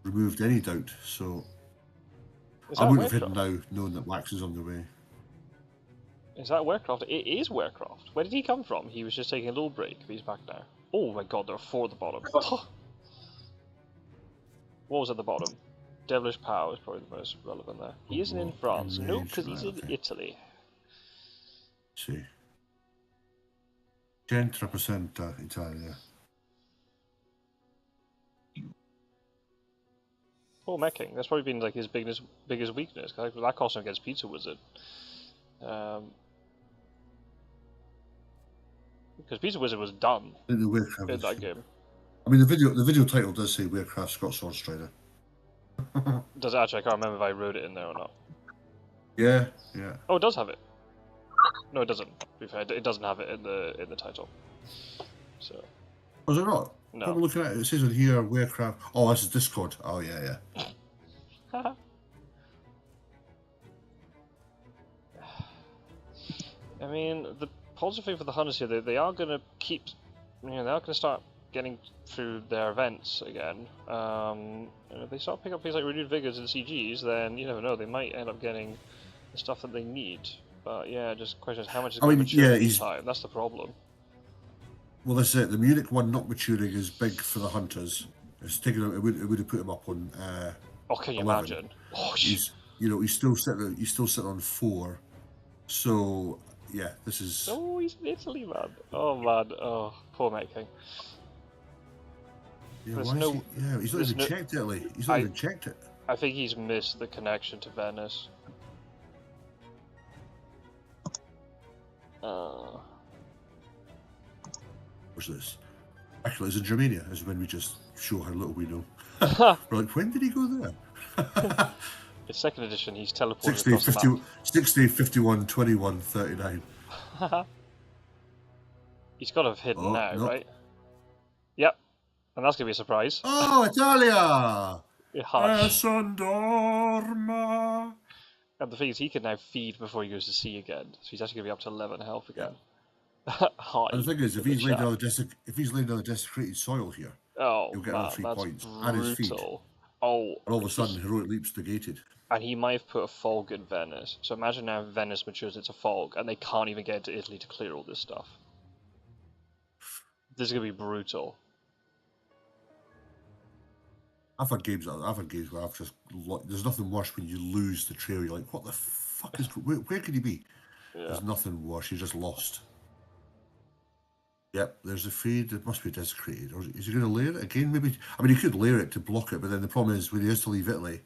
removed any doubt. So I wouldn't have hidden now, knowing that Wax is on the way.
Is that Warecroft? It is Warecroft. Where did he come from? He was just taking a little break. He's back now. Oh my god, there are 4 at the bottom. What was at the bottom? Devilish Power is probably the most relevant there. He isn't in France. No, because he's in Italy.
Let's see. 100% Italia.
Poor Mettking. That's probably been like his biggest weakness. That cost him against Pizza Wizard. Because Pizza Wizard was done in that game.
I mean, the video title does say Warecraft Scott Sword Strider.
Does it actually? I can't remember if I wrote it in there or not.
Yeah.
Oh, it does have it. No, it doesn't. To be fair, it doesn't have it in the title. So.
Was it not?
No.
I'm looking at it. It says on here Warecraft. Oh, this is Discord. Oh yeah.
I mean, the positive thing for the hunters here, they are going to keep, they are going to start getting through their events again. And if they start picking up things like renewed vigors and CGs, then you never know, they might end up getting the stuff that they need. But yeah, just the question is how much is going to mature in time. That's the problem.
Well, that's it. The Munich one not maturing is big for the hunters. It's taken. It would have put him up on.
Oh, can you
11.
imagine? Oh,
he's still sitting on 4. So yeah, this is.
Oh, he's in Italy, man. Oh man. Oh, poor Mettking.
Yeah, he's not even checked Italy. He's not even checked it.
I think he's missed the connection to Venice.
What's this? Actually, it's in Germania, is when we just show how little we know. We're like, when did he go there?
It's 2nd edition, he's teleported
60,
across
50,
the map.
60, 51, 21, 39.
He's got to have hidden now, right? Yep. And that's going to be a surprise.
Oh, Italia!
Sondorma. And the thing is, he can now feed before he goes to sea again. So he's actually going to be up to 11 health again.
And the thing is, if he's laying down the desecrated soil here, he'll get all 3 points.
Brutal.
And his feed.
Oh,
and all of a sudden, heroic leaps negated.
And he might have put a fog in Venice. So imagine now Venice matures into fog, and they can't even get into Italy to clear all this stuff. This is going to be brutal.
I've had games where I've just... There's nothing worse when you lose the trail. You're like, what the fuck is... Where could he be? Yeah. There's nothing worse. You just lost. Yep, there's a feed. It must be desecrated. Or is he going to layer it again? Maybe. I mean, he could layer it to block it, but then the problem is when he has to leave Italy,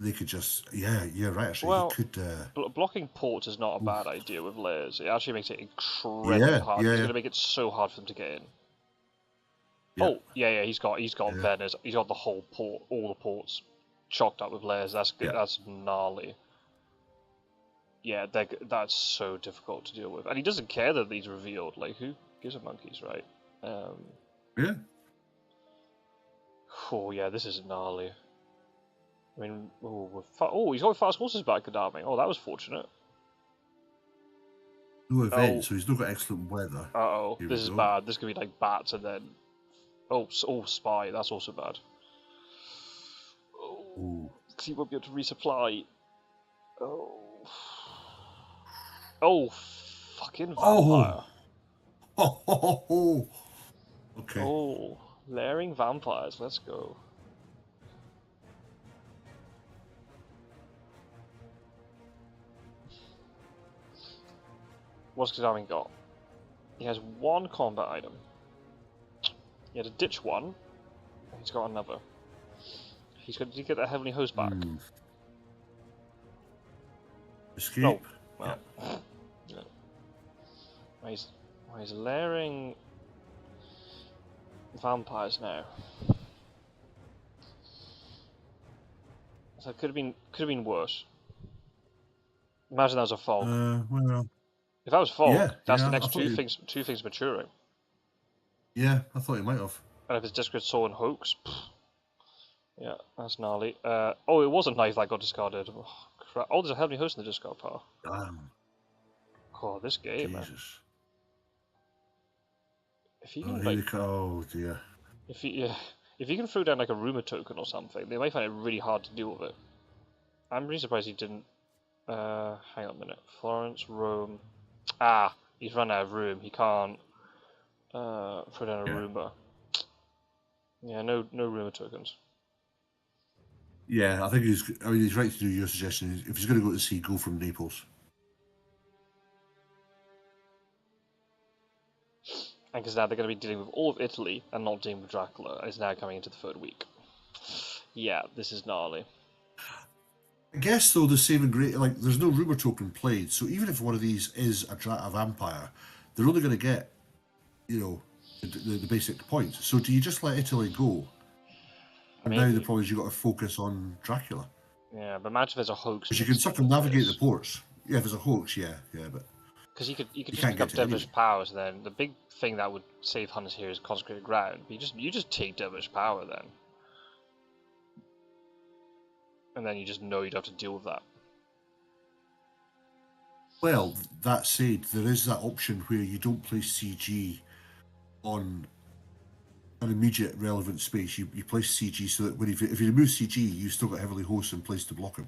they could just. Yeah, right. Actually,
well,
he could.
Blocking ports is not a bad idea with layers. It actually makes it incredibly hard. It's going to make it so hard for them to get in. Yep. Oh, yeah. He's got Venice. He's got the whole port, all the ports, chocked up with layers. That's good. That's gnarly. Yeah, that's so difficult to deal with, and he doesn't care that these revealed. Like, who gives a monkeys, right?
Yeah.
Oh yeah, this is gnarly. I mean, he's got fast horses back, Gaddafi. Oh, that was fortunate.
No event, so he's not got excellent weather.
This is bad. This could be like bats and then. Oh, spy. That's also bad. Oh, he won't be able to resupply. Oh, fucking vampire.
Oh. Okay.
Oh, layering vampires. Let's go. What's Gaddafi got? He has 1 combat item. He had to ditch 1. He's got another. He's going to get that Heavenly Host back.
Escape.
Oh, well. Yeah. He's layering vampires now. So it could have been worse. Imagine that was a fog.
Well.
If that was fog, that's the next two things maturing.
Yeah, I thought he might have.
And if it's Discret Soul and Hoax, Yeah, that's gnarly. Oh, it was a knife that got discarded. Oh, crap. Oh, there's a heavy host in the discard pile.
Damn,
Oh, this game, man.
Jesus.
If you
Oh,
can,
here
like,
they come. Oh, dear.
if you, yeah, if you can throw down like a rumor token or something, they might find it really hard to deal with it. I'm really surprised he didn't. Hang on a minute. Florence, Rome. Ah, he's run out of room. He can't throw down a rumor. Yeah, no rumor tokens.
Yeah, I think he's right to do your suggestion. If he's going to go to sea, go from Naples.
And because now they're going to be dealing with all of Italy and not dealing with Dracula, and it's now coming into the third week. Yeah, this is gnarly.
I guess though the saving grace, like there's no rumor token played, so even if one of these is a vampire, they're only going to get, the basic points. So do you just let Italy go? And now the problem is you've got to focus on Dracula.
Yeah, but imagine if there's a hoax.
Because you can circumnavigate the ports. Yeah, if there's a hoax, yeah, but.
Because you could just pick up devilish powers. Then the big thing that would save hunters here is consecrated ground. But you just take devilish power then, and then you just know you'd have to deal with that.
Well, that said, there is that option where you don't place CG on an immediate relevant space. You place CG so that if you remove CG, you've still got heavily hosts in place to block him.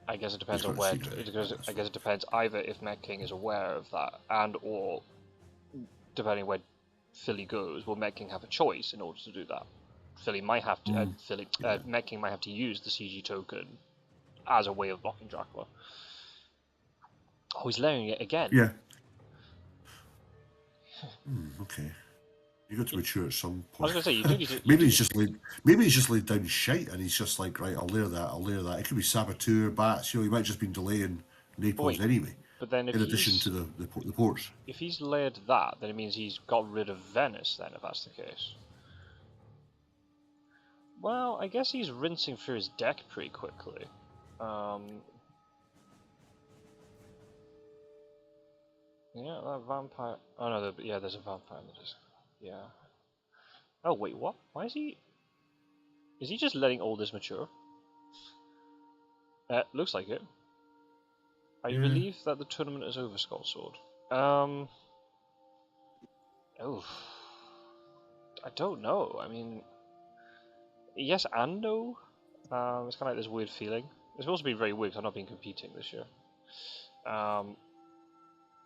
I guess it depends on where. I guess it depends either if Mettking is aware of that, and or depending where Philly goes, will Mettking have a choice in order to do that? Philly might have to. Mettking might have to use the CG token as a way of blocking Dracula. Oh, he's layering it again.
Yeah. Okay. You got to mature at some point.
I was going to say, you do need to...
maybe he's just laid down shite and he's just like, right, I'll layer that. It could be saboteur, bats, he might just been delaying Naples anyway.
But then if
in addition to the ports.
If he's layered that, then it means he's got rid of Venice then, if that's the case. Well, I guess he's rinsing through his deck pretty quickly. Yeah, that vampire... Oh no, there's a vampire in the disc. Yeah. Oh wait, what? Why is he... Is he just letting all this mature? Looks like it. Are you relieved that the tournament is over, Skull Sword? Oh... I don't know, I mean... Yes and no? It's kind of like this weird feeling. It's supposed to be very weird because I've not been competing this year.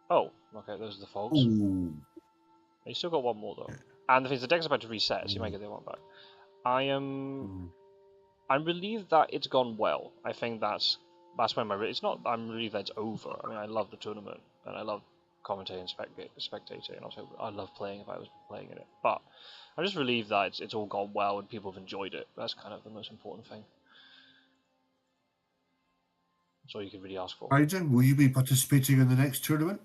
Oh, okay, those are the fogs.
Ooh.
You still got one more though. And the thing is, the deck's about to reset, so you might get the one back. I'm relieved that it's gone well. I think that's when it's not. I'm relieved that it's over. I mean, I love the tournament and I love commentating and spectating, and also I love playing if I was playing in it. But I'm just relieved that it's all gone well and people have enjoyed it. That's kind of the most important thing. That's all you could really ask for.
Aiden, will you be participating in the next tournament?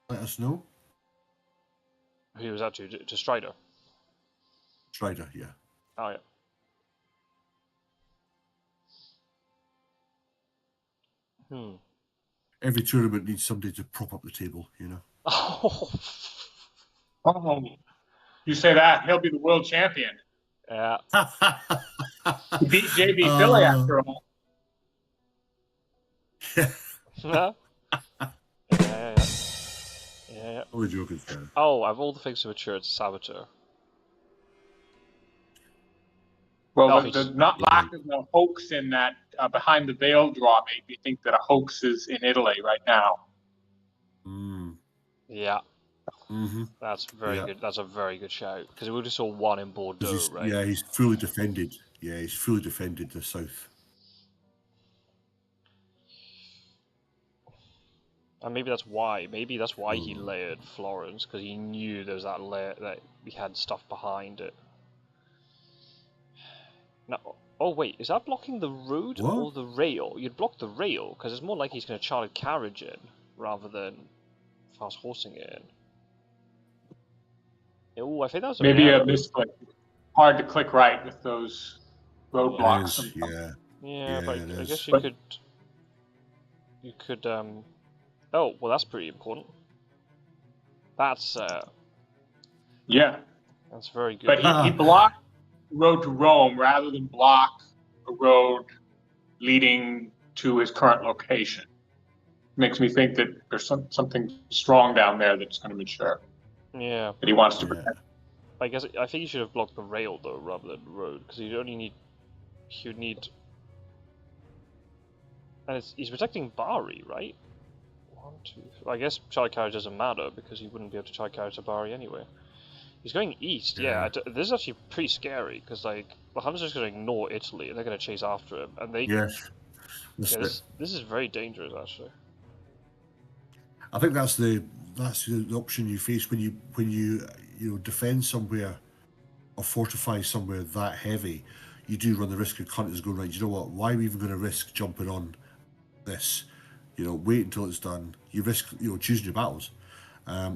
Let us know.
Who was that to? To Strider?
Strider, yeah.
Oh, yeah.
Every tournament needs somebody to prop up the table,
Oh, you say that, he'll be the world champion.
Yeah.
He beat jbphilly after all.
Yeah.
Only joking, Stan.
Oh, I've all the things to mature. It's a saboteur.
Well, the lack of the hoax in that behind the veil draw made me think that a hoax is in Italy right now.
Yeah. That's very good. That's a very good shout because we just saw one in Bordeaux, right?
Yeah, he's fully defended. Yeah, he's fully defended the south.
And maybe that's why. Maybe that's why he layered Florence, because he knew there was that layer that we had stuff behind it. No. Oh wait, is that blocking the road or the rail? You'd block the rail because it's more like he's going to charter carriage in rather than fast horsing it in. Oh, I think that was
maybe a misclick. Hard to click right with those roadblocks.
Yeah, but I guess you could. Oh, well, that's pretty important. That's
yeah,
that's very good.
But he blocked road to Rome rather than block a road leading to his current location. Makes me think that there's something strong down there that's going to mature
Yeah.
that he wants to
Yeah.
protect.
I think he should have blocked the rail though, rather than the road, because he would need. And he's protecting Bari, right? 1, 2, 3. I guess charge carriage doesn't matter because he wouldn't be able to charge carriage to Bari anyway. He's going east. Yeah, this is actually pretty scary because like the Hunters are just going to ignore Italy and they're going to chase after him, and they.
Yes.
Yeah, this is very dangerous actually.
I think that's the option you face when you defend somewhere or fortify somewhere that heavy. You do run the risk of hunters going, right, you know what, why are we even going to risk jumping on this? Wait until it's done. You risk choosing your battles. I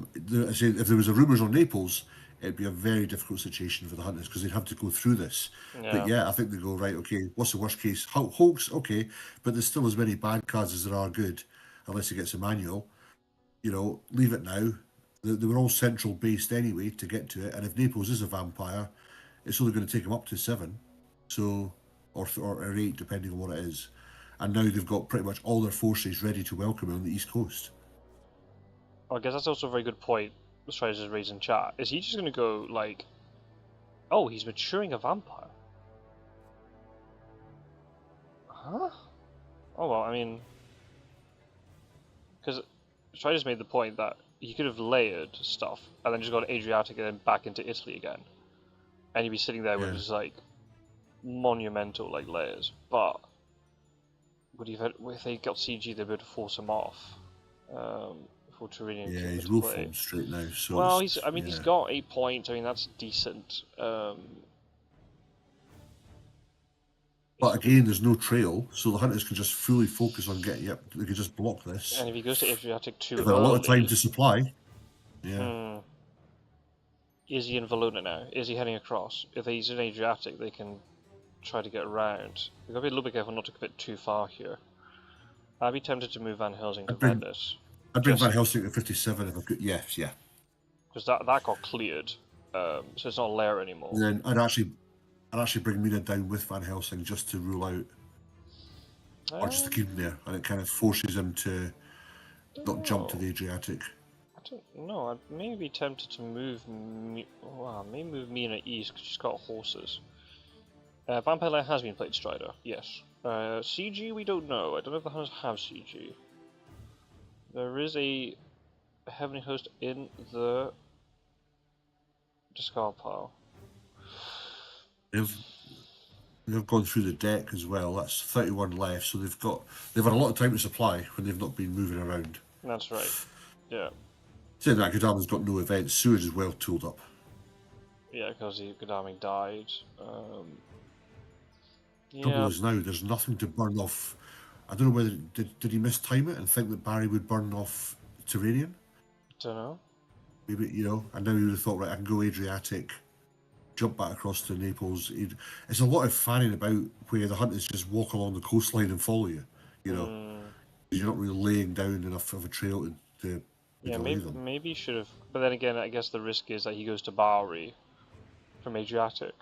say if there was a rumours on Naples, it'd be a very difficult situation for the hunters because they'd have to go through this.
Yeah.
But yeah, I think they go, right, okay, what's the worst case? Hoax, okay, but there's still as many bad cards as there are good, unless he gets a manual. Leave it now. They were all central based anyway to get to it, and if Naples is a vampire, it's only going to take them up to 7, so or 8 depending on what it is. And now they've got pretty much all their forces ready to welcome him on the East Coast.
I guess that's also a very good point. Strider's just raising chat. Is he just going to go like, oh, he's maturing a vampire? Huh? Oh well, I mean, because Strider's made the point that he could have layered stuff and then just gone Adriatic and then back into Italy again, and he'd be sitting there with his like monumental like layers. But if they got CG, they'd be able to force him off. For Tyrrhenian
Yeah,
came
he's
into
rule
play.
form straight now. So
Well, he's got 8 points. I mean, that's decent.
But again, there's no trail, so the hunters can just fully focus on getting up. They can just block this.
And if he goes to Adriatic too
They've
early,
got a lot of time to supply. Yeah.
Is he in Valona now? Is he heading across? If he's in Adriatic, they can try to get around. We've got to be a little bit careful not to commit too far here. I'd be tempted to move Van Helsing to Venice.
I'd bring Van Helsing to 57 if I could. Yes, yeah.
Because that got cleared, so it's not Lair anymore.
And then I'd actually bring Mina down with Van Helsing just to rule out, or just to keep him there, and it kind of forces him to not jump to the Adriatic.
I don't know. I'd maybe be tempted to move. Maybe move Mina east because she's got horses. Vampire Lair has been played Strider, yes. CG, we don't know. I don't know if the Hunters have CG. There is a Heavenly Host in the discard pile.
They've gone through the deck as well. That's 31 left, so they've had a lot of time to supply when they've not been moving around.
That's right. Yeah.
Saying that, Godalming's got no events. Sewage is well tooled up.
Yeah, because Godalming died.
Trouble is now there's nothing to burn off. I don't know whether did he mistime it and think that Barry would burn off Tyrrhenian?
Don't know.
Maybe and now he would have thought, right, I can go Adriatic, jump back across to Naples. It's a lot of fanning about where the hunters just walk along the coastline and follow you. You're not really laying down enough of a trail to delay them.
Maybe he should have. But then again, I guess the risk is that he goes to Bari from Adriatic,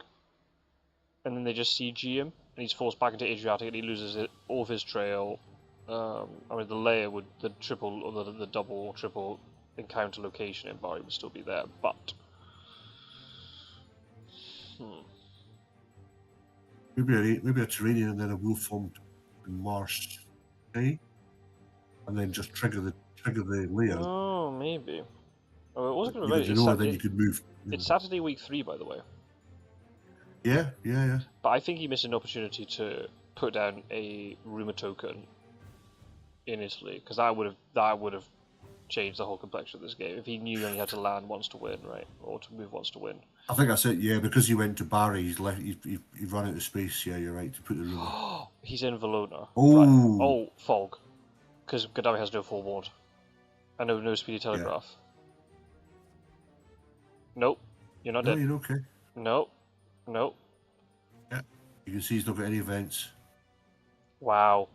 and then they just CG him, and he's forced back into Adriatic, and he loses all of his trail. I mean, the layer would the triple or the double or triple encounter location in Bari would still be there, but.
Maybe a Tyrrhenian and then a wolf formed in Marsh, okay? And then just trigger the layer.
Oh, maybe. Oh, it wasn't going to be
then you could move.
It's Saturday week 3, by the way.
Yeah.
But I think he missed an opportunity to put down a rumor token in Italy, because that would have changed the whole complexion of this game if he knew he only had to land once to win, right, or to move once to win.
I think that's it. Yeah, because he went to Bari, he's left. He ran out of space. Yeah, you're right to put the rumor.
He's in Valona.
Oh,
right. Oh, fog, because Gaddafi has no forward. And no speedy telegraph. Yeah. Nope, you're not dead.
You're okay.
Nope.
Yeah, you can see he's not got any events.
Wow.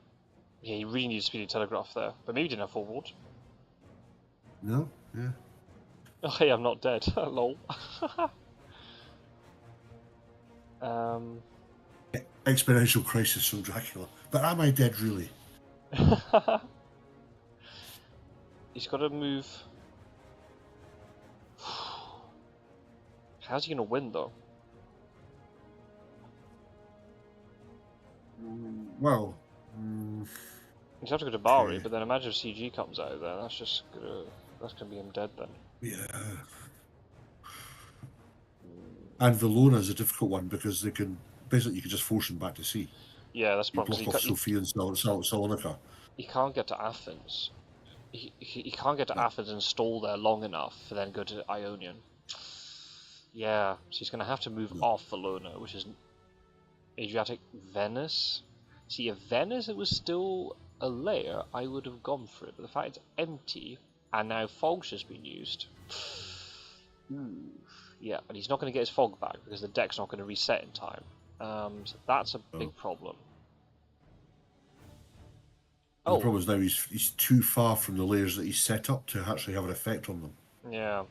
Yeah, he really needs speedy telegraph there, but maybe he didn't have forward.
No. Yeah.
Oh, hey, I'm not dead. Lol.
Exponential crisis from Dracula. But am I dead really?
He's got to move. How's he going to win, though?
Well...
He's have to go to Bari,
okay.
but then imagine if CG comes out there. That's gonna be him dead then.
Yeah. And Valona is a difficult one because they can basically you can just force him back to sea.
Yeah, that's
You
probably
block off Sofia and Salonika.
He can't get to Athens. He can't get to Athens and stall there long enough for then go to Ionian. Yeah, so he's gonna have to move off Valona, which is Adriatic Venice. See, if Venice it was still a layer, I would have gone for it. But the fact it's empty and now fog's just been used. Yeah, and he's not going to get his fog back because the deck's not going to reset in time. So that's a big problem.
The problem is now he's too far from the layers that he's set up to actually have an effect on them.
Yeah.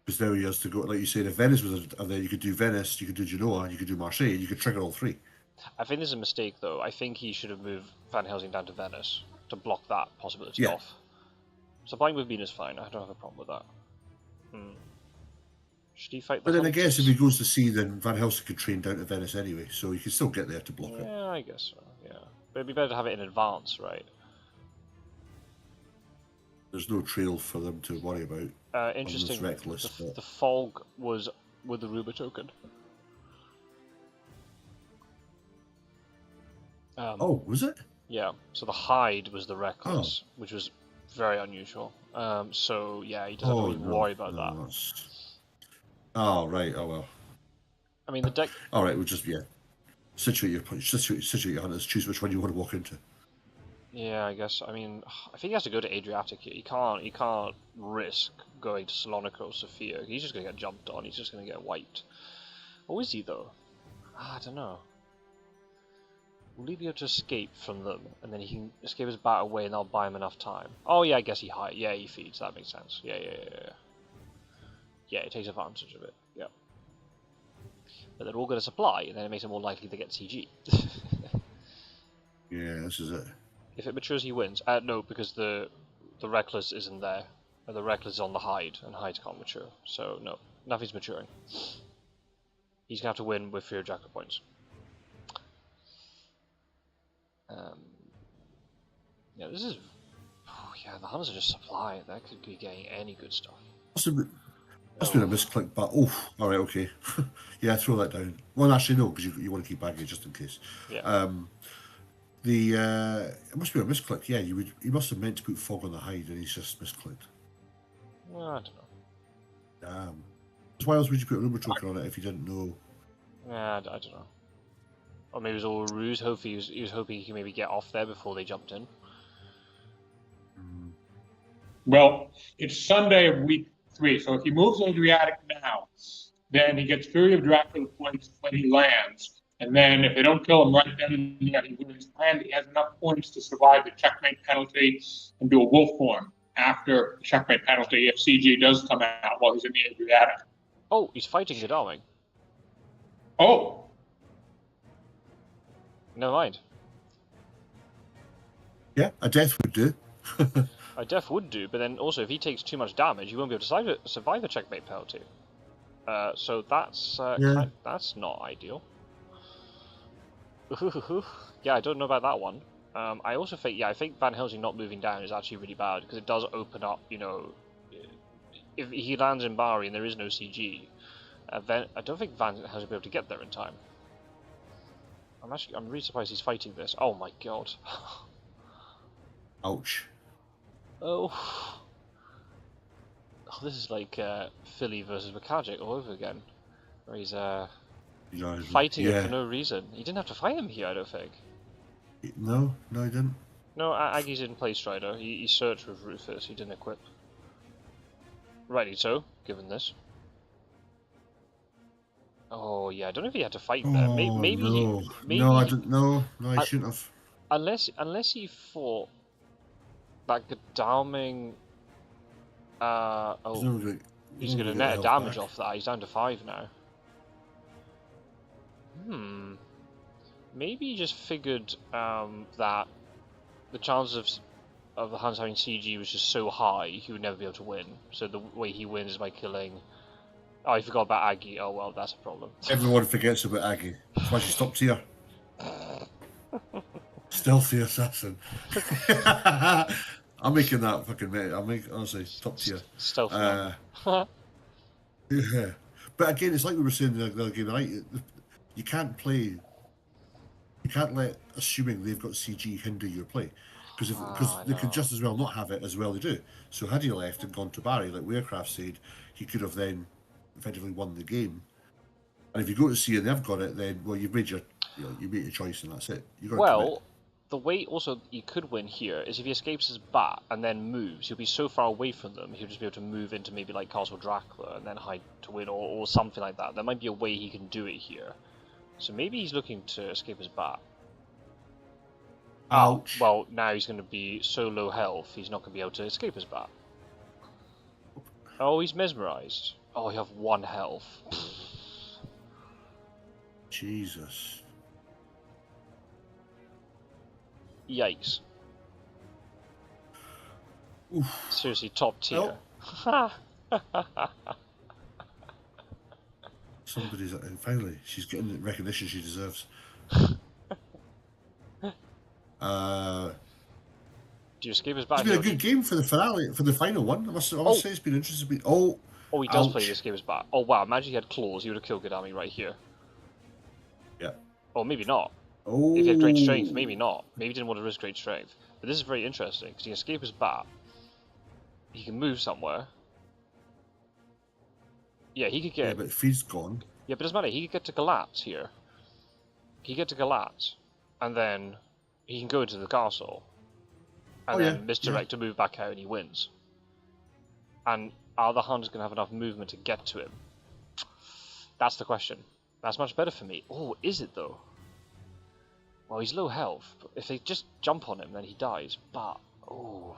Because now he has to go, like you said, if Venice was, and then you could do Venice, you could do Genoa, you could do Marseille, and you could trigger all three.
I think this is a mistake, though. I think he should have moved Van Helsing down to Venice to block that possibility off. Supplying with Bean is fine. I don't have a problem with that. Should he fight the
But then I
Hunters?
guess if he goes to sea, then Van Helsing could train down to Venice anyway, so you can still get there to block it.
Yeah, I guess so, yeah. But it'd be better to have it in advance, right?
There's no trail for them to worry about.
Interesting,
Reckless,
the fog was with the Ruber token.
Oh, was it?
Yeah, so the hide was the Reckless, which was very unusual. So, yeah, he doesn't have to really worry about that.
Oh, right, oh well.
I mean, the deck...
Alright, we'll just, situate your hunters, choose which one you want to walk into.
Yeah, I guess. I mean, I think he has to go to Adriatic here. He can't risk going to Salonika or Sofia. He's just going to get jumped on. He's just going to get wiped. Or is he, though? I don't know. Will he be able to escape from them, and then he can escape his bat away, and they'll buy him enough time? Oh, yeah, I guess he hides. Yeah, he feeds. That makes sense. Yeah. Yeah, he takes advantage of it. Yeah. But they're all going to supply, and then it makes it more likely to get CG.
Yeah, this is it.
If it matures, he wins. No, because the Reckless isn't there. The Reckless is on the Hide, and Hides can't mature. So, no. Nothing's maturing. He's going to have to win with Fury of Dracula points. Yeah, this is... Oh, yeah, the Hunters are just supplying. That could be getting any good stuff.
That's been a misclick, but alright, okay. Yeah, throw that down. Well, actually, no, because you want to keep baggage just in case.
Yeah.
It must be a misclick. Yeah, he must have meant to put fog on the hide, and he's just misclicked.
Well, I don't know.
Damn. So why else would you put a Ruber token on it if you didn't know?
Yeah, I don't know. Or maybe it was all a ruse. Hopefully he was hoping he could maybe get off there before they jumped in.
Well, it's Sunday of week 3, so if he moves Adriatic now, then he gets Fury of Dracula points when he lands, and then if they don't kill him right then and there, he wins, and he has enough points to survive the checkmate penalty and do a wolf form after the checkmate penalty if CG does come out while he's in the Adriatic.
Oh, he's fighting Godalming.
Oh!
Never mind.
Yeah, a death would do.
A death would do, but then also if he takes too much damage, he won't be able to survive a checkmate penalty. So that's that's not ideal. Yeah, I don't know about that one. I also think, I think Van Helsing not moving down is actually really bad because it does open up, if he lands in Bari and there is no CG, then I don't think Van Helsing will be able to get there in time. I'm really surprised he's fighting this. Oh my god.
Ouch.
Oh, this is like Philly versus Makajic all over again, where he's fighting him for no reason. He didn't have to fight him here, I don't think.
No, he didn't.
No, Aggie's didn't play Strider. He searched with Rufus. He didn't equip. Rightly so, given this. Oh yeah, I don't know if he had to fight there. Maybe.
No, I didn't. No, I shouldn't have.
Unless he fought that Godalming.
He's
going to net damage off that. He's down to 5 now. Maybe he just figured that the chances of the Huns having CG was just so high he would never be able to win. So the way he wins is by killing. Oh, I forgot about Aggie. Oh well, that's a problem.
Everyone forgets about Aggie. That's why she's top tier. Stealthy assassin. I'm making that fucking mate. Honestly top tier.
Stealth.
Yeah. But again, it's like we were saying the other game tonight. You can't play. You can't let assuming they've got CG hinder your play, because they could just as well not have it as well they do. So had he left and gone to Barry, like Warecraft said, he could have then effectively won the game. And if you go to see and they've got it, then well, you've made your choice and that's it. You got to commit.
The way also you could win here is if he escapes his bat and then moves, he'll be so far away from them, he'll just be able to move into maybe like Castle Dracula and then hide to win or something like that. There might be a way he can do it here. So maybe he's looking to escape his bat.
Ouch.
Well, now he's going to be so low health, he's not going to be able to escape his bat. Oh, he's mesmerized. Oh, he have 1 health.
Jesus.
Yikes.
Oof.
Seriously, top tier.
Somebody's finally. She's getting the recognition she deserves.
Do you escape his bat?
It's been a good game for the finale, for the final one. I must say it's been interesting.
Oh, he does
ouch.
play the escape his bat. Oh wow, imagine he had claws, he would have killed Gadami right here.
Yeah.
Or maybe not.
Oh.
If he had great strength, maybe not. Maybe he didn't want to risk great strength. But this is very interesting, because he can escape his bat. He can move somewhere. Yeah, he could get...
Yeah, but Feed's gone.
Yeah, but it doesn't matter. He could get to Galatz here. He could get to Galatz. And then he can go into the castle. And then misdirect to move back out and he wins. And are the Huns going to have enough movement to get to him? That's the question. That's much better for me. Oh, is it though? Well, he's low health. But if they just jump on him, then he dies. But, oh...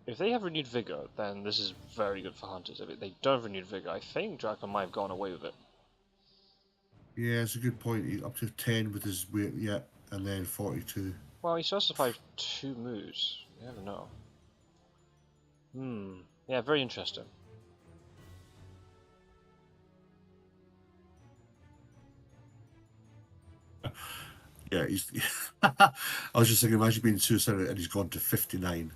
If they have renewed vigor, then this is very good for hunters. If they don't have renewed vigor, I think Dracula might have gone away with it.
Yeah, it's a good point. He's up to 10 with his weight, yeah, and then 42.
Well, he still has to survive 2 moves. You never know. Yeah, very interesting.
Yeah, he's. I was just thinking, imagine being suicidal and he's gone to 59.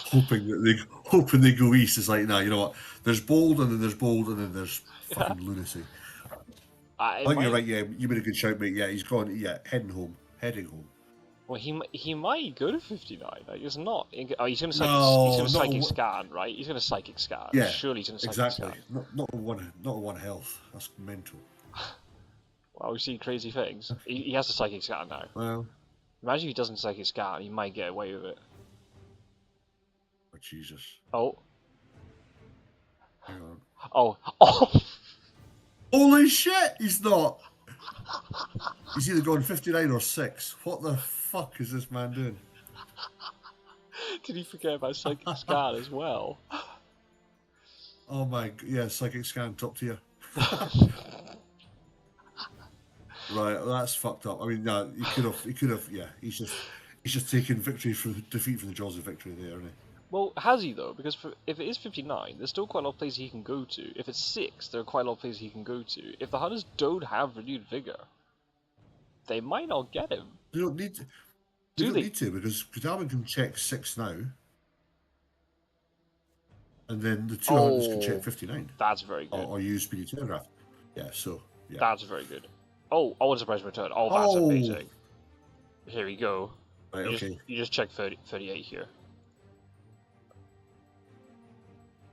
hoping they go east. It's like, nah, you know what? There's bold and then there's bold and then there's fucking lunacy. I think you're right. Yeah, you made a good shout, mate. Yeah, he's gone. Yeah, heading home.
Well, he might go to 59. Like, it's not. Oh, he's going to psychic scan, right? He's going to psychic scan.
Yeah,
surely he's going to psychic scan.
Not one health. That's mental.
Well, we've seen crazy things. He has to psychic scan now.
Well,
imagine if he doesn't psychic scan, he might get away with it.
Oh Jesus!
Oh.
Hang on.
Oh.
Holy shit! He's not. He's either going 59 or 6. What the fuck is this man doing?
Did he forget about psychic scan as well?
Oh my, yeah, psychic scan top tier. Right, that's fucked up. I mean, no, he could have. Yeah, he's just taking defeat from the jaws of victory there, isn't he?
Well, has he though? Because if it is 59, there's still quite a lot of places he can go to. If it's 6, there are quite a lot of places he can go to. If the Hunters don't have renewed vigor, they might not get him.
They don't need to. They don't need to, because Darwin can check 6 now, and then the 2 Hunters can check 59.
That's very good.
Or use speedy telegraph. Yeah, so yeah.
That's very good. Oh, what a surprise return. Oh, that's amazing. Here we go.
Right, okay.
You just check 38 here.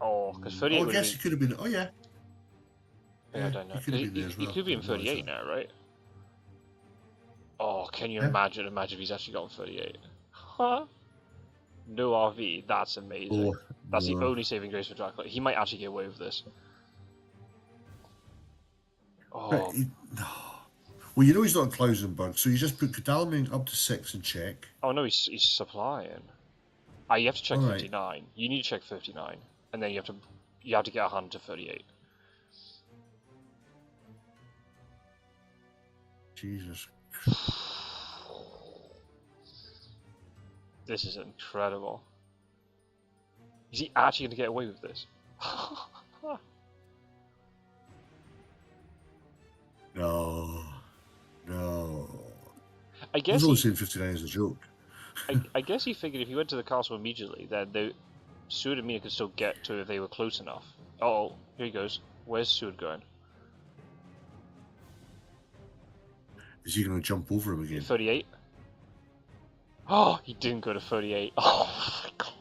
Oh, because 38.
Oh, I guess he could have been. Oh yeah.
Yeah, I don't know. He could be in 38 now, right? Oh, can you imagine? Imagine if he's actually got 38. Huh? No RV. That's amazing. That's the only saving grace for Dracula. He might actually get away with this. Oh.
Well, you know he's not in Klausenberg, so you just put Godalming up to 6 and check.
Oh no, he's supplying. You have to check 59. You need to check 59, and then you have to get a hand to 38.
Jesus.
This is incredible. Is he actually going to get away with this?
No.
I
I
guess
was
he,
only saying 59 as a joke.
I guess he figured if he went to the castle immediately, then Seward and Mina could still get to it if they were close enough. Oh, here he goes. Where's Seward going?
Is he going to jump over him again?
38? Oh, he didn't go to 38. Oh my god.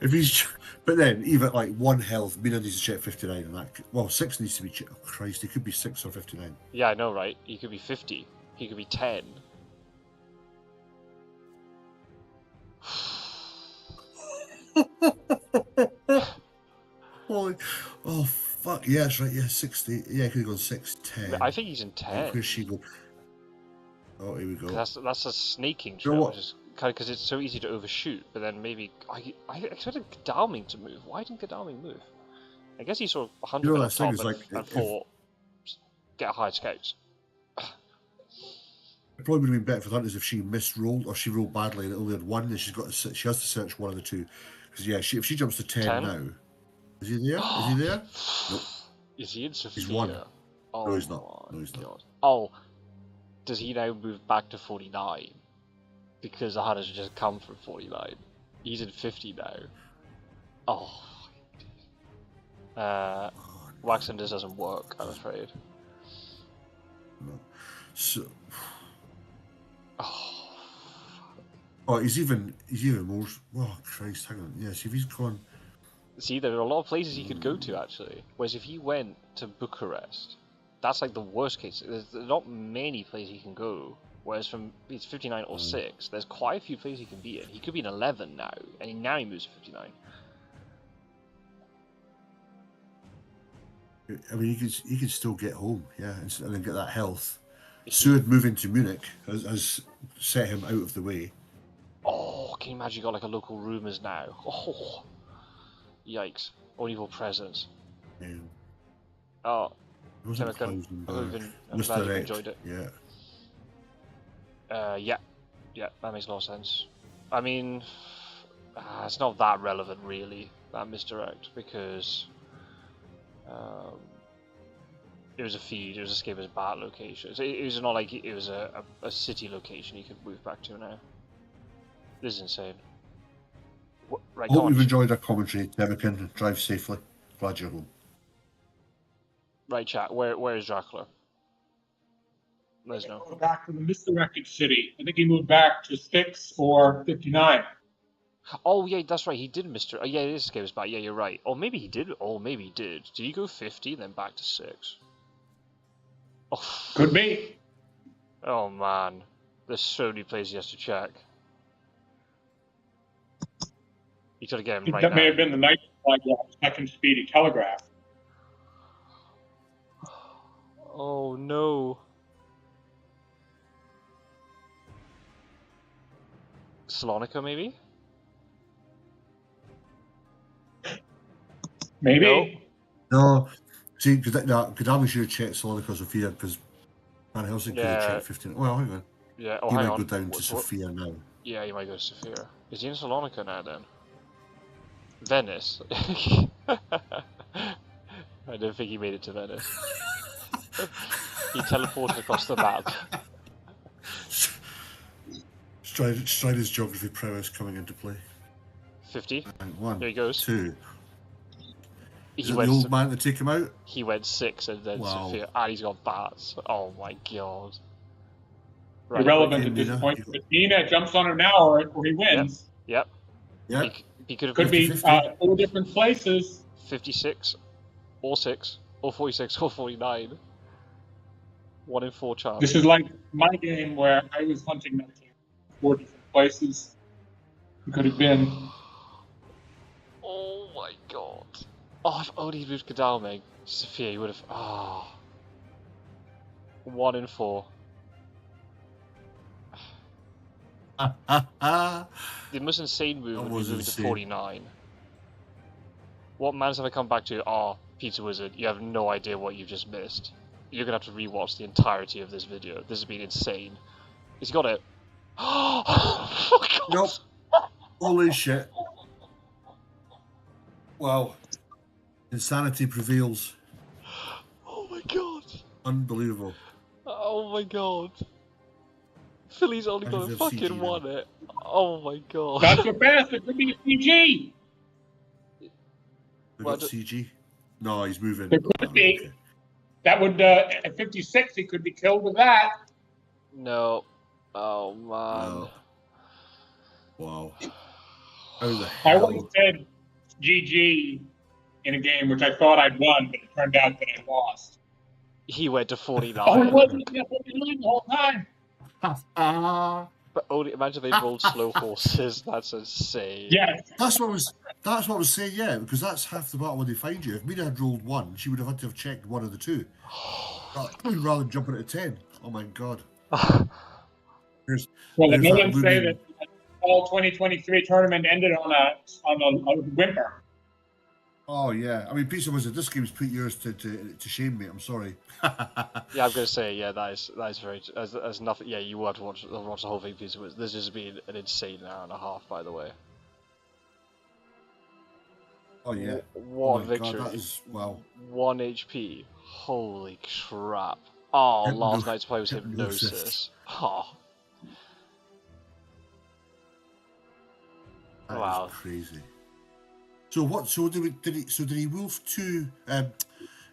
If he's, but then even like 1 health, Mina needs to check 59, and that 6 needs to be checked. Oh Christ, he could be 6 or 59.
Yeah, I know, right? He could be 50. He could be 10.
Holy, oh fuck, yeah, that's right, yeah, 60, yeah, he could have gone 6, 10.
I think he's in 10.
Where's she go? Oh, here we go.
That's a snaking
You know
trail,
what?
which is kind of because it's so easy to overshoot. But then maybe I expected Godalming to move. Why didn't Godalming move? I guess he saw 100
You know,
on
that thing
top
is like,
and thought, get a high scouts.
It probably would have been better for Hunters if she misrolled or she rolled badly and only had 1, and she has to search one of the 2. Because yeah, if she jumps to 10 now, is he there? Is he there? Nope.
Is he in Sophia?
He's 1.
Oh,
No, he's not. No, he's
God.
not.
Oh, does he now move back to 49? Because the Hunters just come from 49. He's in 50 now. Oh. Wax Hunters doesn't work, I'm afraid.
No. So.
Oh.
He's even more. Oh Christ! Hang on. Yes, if he's gone.
See, there are a lot of places he could go to actually. Whereas if he went to Bucharest, that's like the worst case. There's not many places he can go. Whereas from it's 59 or 6, there's quite a few places he can be in. He could be in 11 now, and now he moves to 59.
I mean, he could still get home, yeah, and then get that health. Seward moving to Munich has set him out of the way.
Oh, can you imagine you got like a local rumours now? Oh, yikes! Evil presence.
Yeah.
Oh,
Wasn't
I'm
Mr.
glad you
X,
enjoyed it.
Yeah.
Yeah, that makes a lot of sense. I mean, it's not that relevant really, that misdirect, because it was a feed, it was a skip as bat location. So it was not like it was a city location you could move back to now. This is insane. Right,
I hope
go on.
you've enjoyed our commentary, Mettking. Drive safely. Glad you're home.
Right, chat, where is Dracula? Let us know.
Go back to the misdirected city. I think he moved back to 6 or 59.
Oh yeah, that's right. He did Mr. Yeah, it is escape as bat. Yeah, you're right. Or maybe he did. Oh, maybe he did. Did he go 50 and then back to 6? Oh.
Could be.
Oh man, there's so many places he has to check. You gotta get him right
That
now.
may have been the night flight, second speedy telegraph.
Oh no. Salonika, maybe?
Maybe.
No. See, Godalming should have checked Salonika Sophia because Van Helsing could have checked 15. Well, hang on.
Yeah, oh,
He
hang
might
on.
go down to Sophia now.
Yeah, he might go to Sophia. Is he in Salonika now then? Venice? I don't think he made it to Venice. He teleported across the map.
Strider's geography prowess coming into play.
50.
And 1,
There he goes.
2. Is
He
it
went,
the old man to take him out?
he went 6 and then
Wow.
Sophia. And he's got bats. Oh my god. Right.
Irrelevant
okay,
at this
Nina,
point.
you go.
But Nina jumps on him now or he wins.
Yep.
Yeah.
He could have
Could be
50-50.
4 different places.
56, or 6, or 46, or 49. 1 in 4 chance.
This is like my game where I was hunting that game. 4 different places. It could have been.
Oh my god. Oh, if only he moved Godalming. Sophia, he would have. Ah. 1 in 4. The most insane move
That
would be
was
moving to
insane.
49. What mans have I come back to? Oh, Pizza Wizard, you have no idea what you've just missed. You're gonna have to rewatch the entirety of this video. This has been insane. He's got it. Oh my God.
Nope. Holy shit. Wow. Insanity prevails.
Oh my God.
Unbelievable.
Oh my God. Philly's only got
Imagine
to
if CG
fucking
now.
won it. Oh my God.
Not so fast. It could be a PG.
We
Well,
got CG? No, he's moving.
There could be.
Okay.
That would at 56, he could be killed with that.
No. Oh man.
Wow. Wow. How the
I once
hell?
said GG in a game which I thought I'd won, but it turned out that I lost.
He went to 49.
Oh, it wasn't 49 the whole time.
But only imagine they rolled slow horses. That's insane.
Yes.
That's what I was saying, yeah, because that's half the battle when they find you. If Mina had rolled 1, she would have had to have checked one of the two. Rather than jumping at 10. Oh my god. Here's
Well, the
there's that
Nolan say
looming-
that the fall 2023 tournament ended on a whimper.
Oh yeah. I mean, Pizza Wizard, this game's put yours to shame, mate. I'm sorry.
Yeah, I'm gonna say, yeah, that is very. As nothing. Yeah, you will have to watch the whole thing. Piece of it. This has been an insane hour and a half, by the way.
Oh yeah.
What
Oh
a
my
victory!
God, that is wow.
1 HP. Holy crap! Oh,
Hypno-
last night's play was
hypnosis.
hypnosis. Oh,
That
wow.
is crazy. So what? So did he move to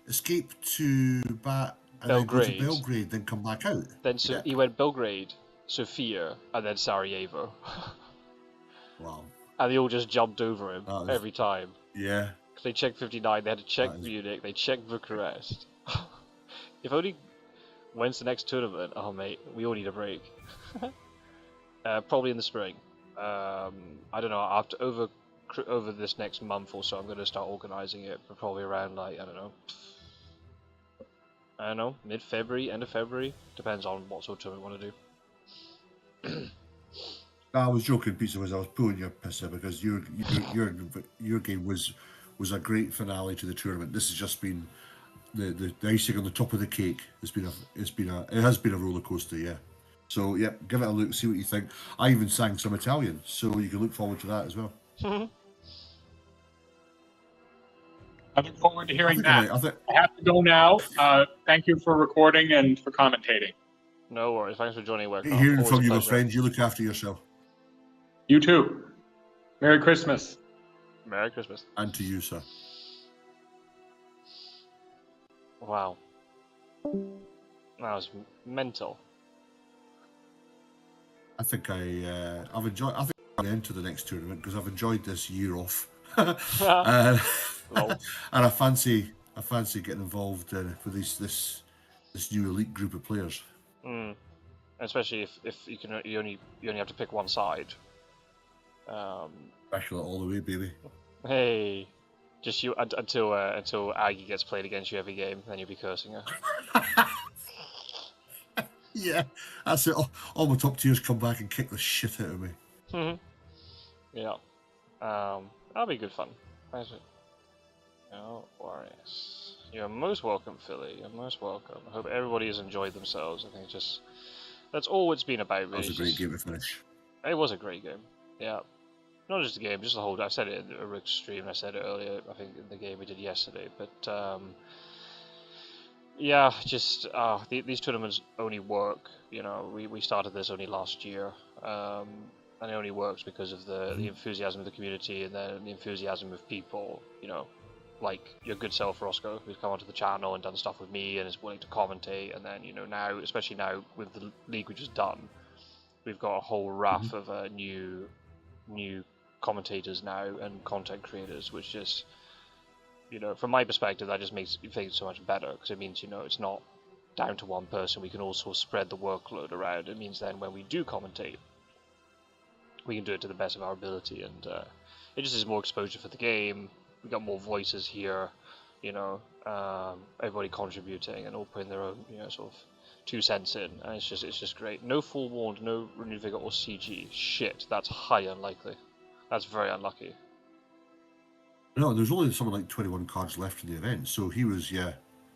escape to Bat and then go to
Belgrade.
Belgrade, then come back out?
Then so
Yeah.
he went Belgrade, Sofia, and then Sarajevo,
Wow.
and they all just jumped over him
That is-
every time.
Yeah.
They checked 59. They had to check
That is-
Munich. They checked Bucharest. If only. When's the next tournament? Oh mate, we all need a break. Probably in the spring. I don't know. After over this next month or so, I'm going to start organising it. But probably around like I don't know, mid-February, end of February. Depends on what sort of tournament we want to do.
No, I was joking, Pizza Wizard. I was pulling your piss there because your game was a great finale to the tournament. This has just been the icing on the top of the cake. It has been a roller coaster, yeah. So yeah, give it a look, see what you think. I even sang some Italian, so you can look forward to that as well.
I look forward to hearing
I
that.
think
I have to go now. Thank you for recording and for commentating.
No worries. Thanks for joining.
hearing
Always
from
a
you, my
pleasure.
friend. You look after yourself,
You too. Merry Christmas.
Merry Christmas.
and to you, sir.
Wow. That was mental.
I think I've enjoyed. I think I'll enter the next tournament because I've enjoyed this year off,
Lol.
and I fancy getting involved with this new elite group of players.
Especially if you only have to pick one side.
Special it all the way, baby.
Hey, just you until Aggie gets played against you every game, then you'll be cursing her.
Yeah, that's it. All my top tiers come back and kick the shit out of me.
Yeah. That'll be good fun. No worries. You're most welcome, Philly. You're most welcome. I hope everybody has enjoyed themselves. I think that's all it's been about.
That
Really.
was a great game to finish.
It was a great game. Yeah. Not just a game, just the whole. I said it in a Rick stream. I said it earlier. I think in the game we did yesterday. But yeah, just these tournaments only work. You know, we started this only last year, and it only works because of the enthusiasm of the community and then the enthusiasm of people. You know, like your good self Roscoe, who's come onto the channel and done stuff with me and is willing to commentate. And then now, especially now with the league we just done, we've got a whole raft of new commentators now and content creators, which just, from my perspective, that just makes things so much better because it means, it's not down to one person. We can also spread the workload around. It means then when we do commentate, we can do it to the best of our ability, and it just is more exposure for the game. We got more voices here, everybody contributing and all putting their own, sort of 2 cents in, and it's just great. No full warned, no renewed vigor or CG. Shit, that's highly unlikely. That's very unlucky.
No, there's only something like 21 cards left in the event, so he was,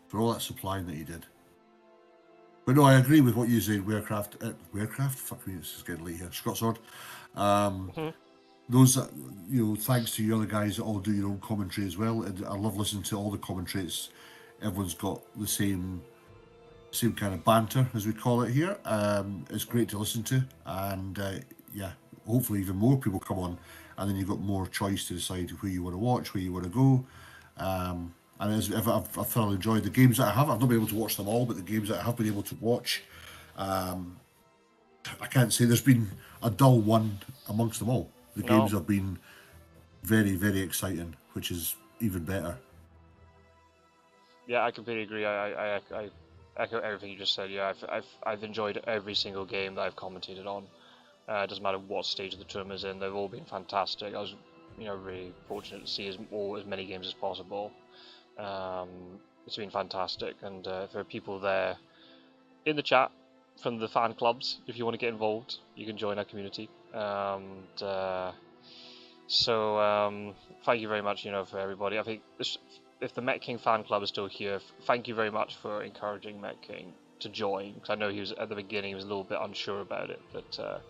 for all that supplying that he did. But no, I agree with what you say. Warecraft. Fuck me, it's getting late here. Scott Sword. Those, thanks to you other guys that all do your own commentary as well. And I love listening to all the commentaries. Everyone's got the same kind of banter, as we call it here. It's great to listen to, and hopefully even more people come on, and then you've got more choice to decide who you want to watch, where you want to go. And I've thoroughly enjoyed the games that I have. I've not been able to watch them all, but the games that I have been able to watch, I can't say there's been a dull one amongst them all. The games have been very, very exciting, which is even better.
Yeah, I completely agree. I echo everything you just said. Yeah, I've enjoyed every single game that I've commentated on. It doesn't matter what stage of the tournament's in; they've all been fantastic. I was, really fortunate to see as many games as possible. It's been fantastic, and if there are people there in the chat from the fan clubs, if you want to get involved, you can join our community. So thank you very much, for everybody. I think if the Mettking fan club is still here, thank you very much for encouraging Mettking to join. Because I know he was at the beginning, he was a little bit unsure about it, but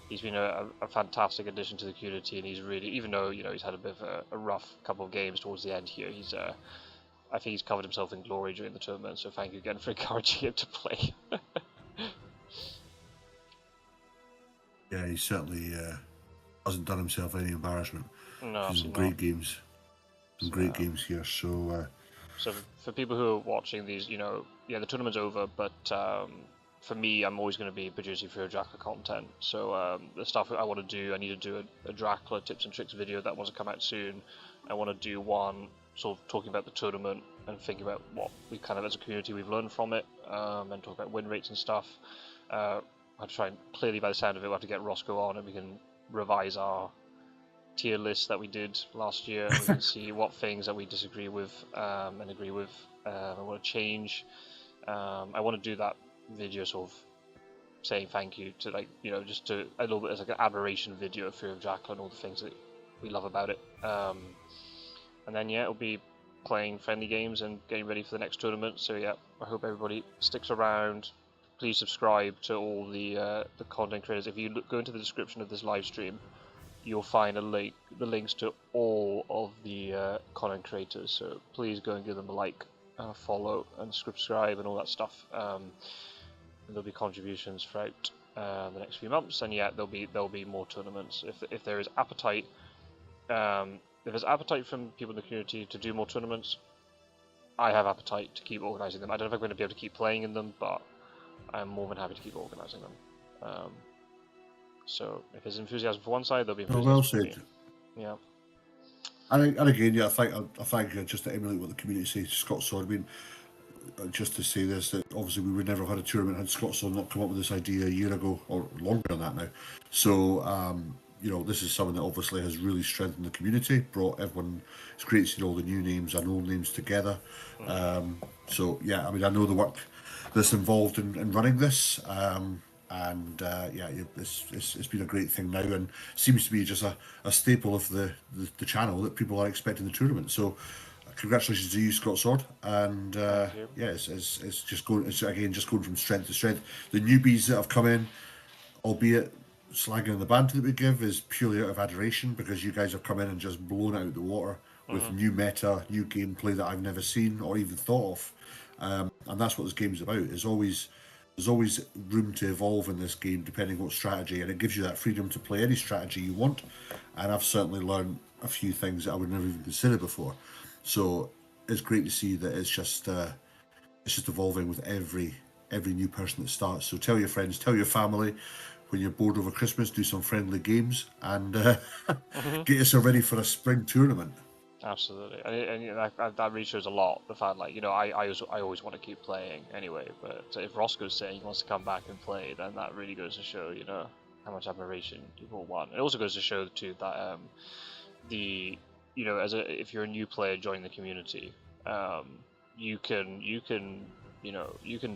he's been a fantastic addition to the community, and he's really, even though he's had a bit of a rough couple of games towards the end here, I think he's covered himself in glory during the tournament. So thank you again for encouraging him to play.
Yeah, he certainly hasn't done himself any embarrassment.
No,
some great games. Some great games here. So
for people who are watching these, the tournament's over, but for me, I'm always going to be producing Fury of Dracula content. So the stuff I want to do, I need to do a Dracula tips and tricks video that wants to come out soon. I want to do one sort of talking about the tournament and thinking about what we kind of, as a community, we've learned from it, and talk about win rates and stuff. I'll try and, clearly by the sound of it, we'll have to get Roscoe on and we can revise our tier list that we did last year, and we can see what things that we disagree with and agree with. I want to change. I want to do that video sort of saying thank you to, just to a little bit as like an admiration video of Fury of Dracula and all the things that we love about it. And then it'll be playing friendly games and getting ready for the next tournament. So I hope everybody sticks around. Please subscribe to all the content creators. If you go into the description of this live stream, you'll find the links to all of the content creators. So please go and give them a like, follow, and subscribe, and all that stuff. There'll be contributions throughout the next few months, and there'll be more tournaments if there is appetite. If there's appetite from people in the community to do more tournaments, I have appetite to keep organising them. I don't know if I'm going to be able to keep playing in them, but I'm more than happy to keep organising them. So if there's enthusiasm for one side, there'll be enthusiasm
well
for
said.
me. Yeah.
And again, I think just to emulate what the community says, Scott Sword. I mean, just to say this, that obviously we would never have had a tournament had Scott Sword not come up with this idea a year ago, or longer than that now. So this is something that obviously has really strengthened the community, brought everyone. It's great seeing all the new names and old names together. I mean, I know the work that's involved in running this. It's been a great thing now, and seems to be just a staple of the channel that people are expecting the tournament. So congratulations to you, Scott Sword, and it's just going from strength to strength. The newbies that have come in, albeit slagging the banter that we give, is purely out of adoration, because you guys have come in and just blown it out of the water with new meta, new gameplay that I've never seen or even thought of, and that's what this game's about. There's always room to evolve in this game depending what strategy, and it gives you that freedom to play any strategy you want. And I've certainly learned a few things that I would never even consider before. So it's great to see that it's just evolving with every new person that starts. So tell your friends, tell your family, when you're bored over Christmas, do some friendly games and get yourself ready for a spring tournament.
Absolutely, and that really shows a lot. The fact, I always want to keep playing anyway. But if Roscoe's saying he wants to come back and play, then that really goes to show, how much admiration people want. It also goes to show too that if you're a new player joining the community, you can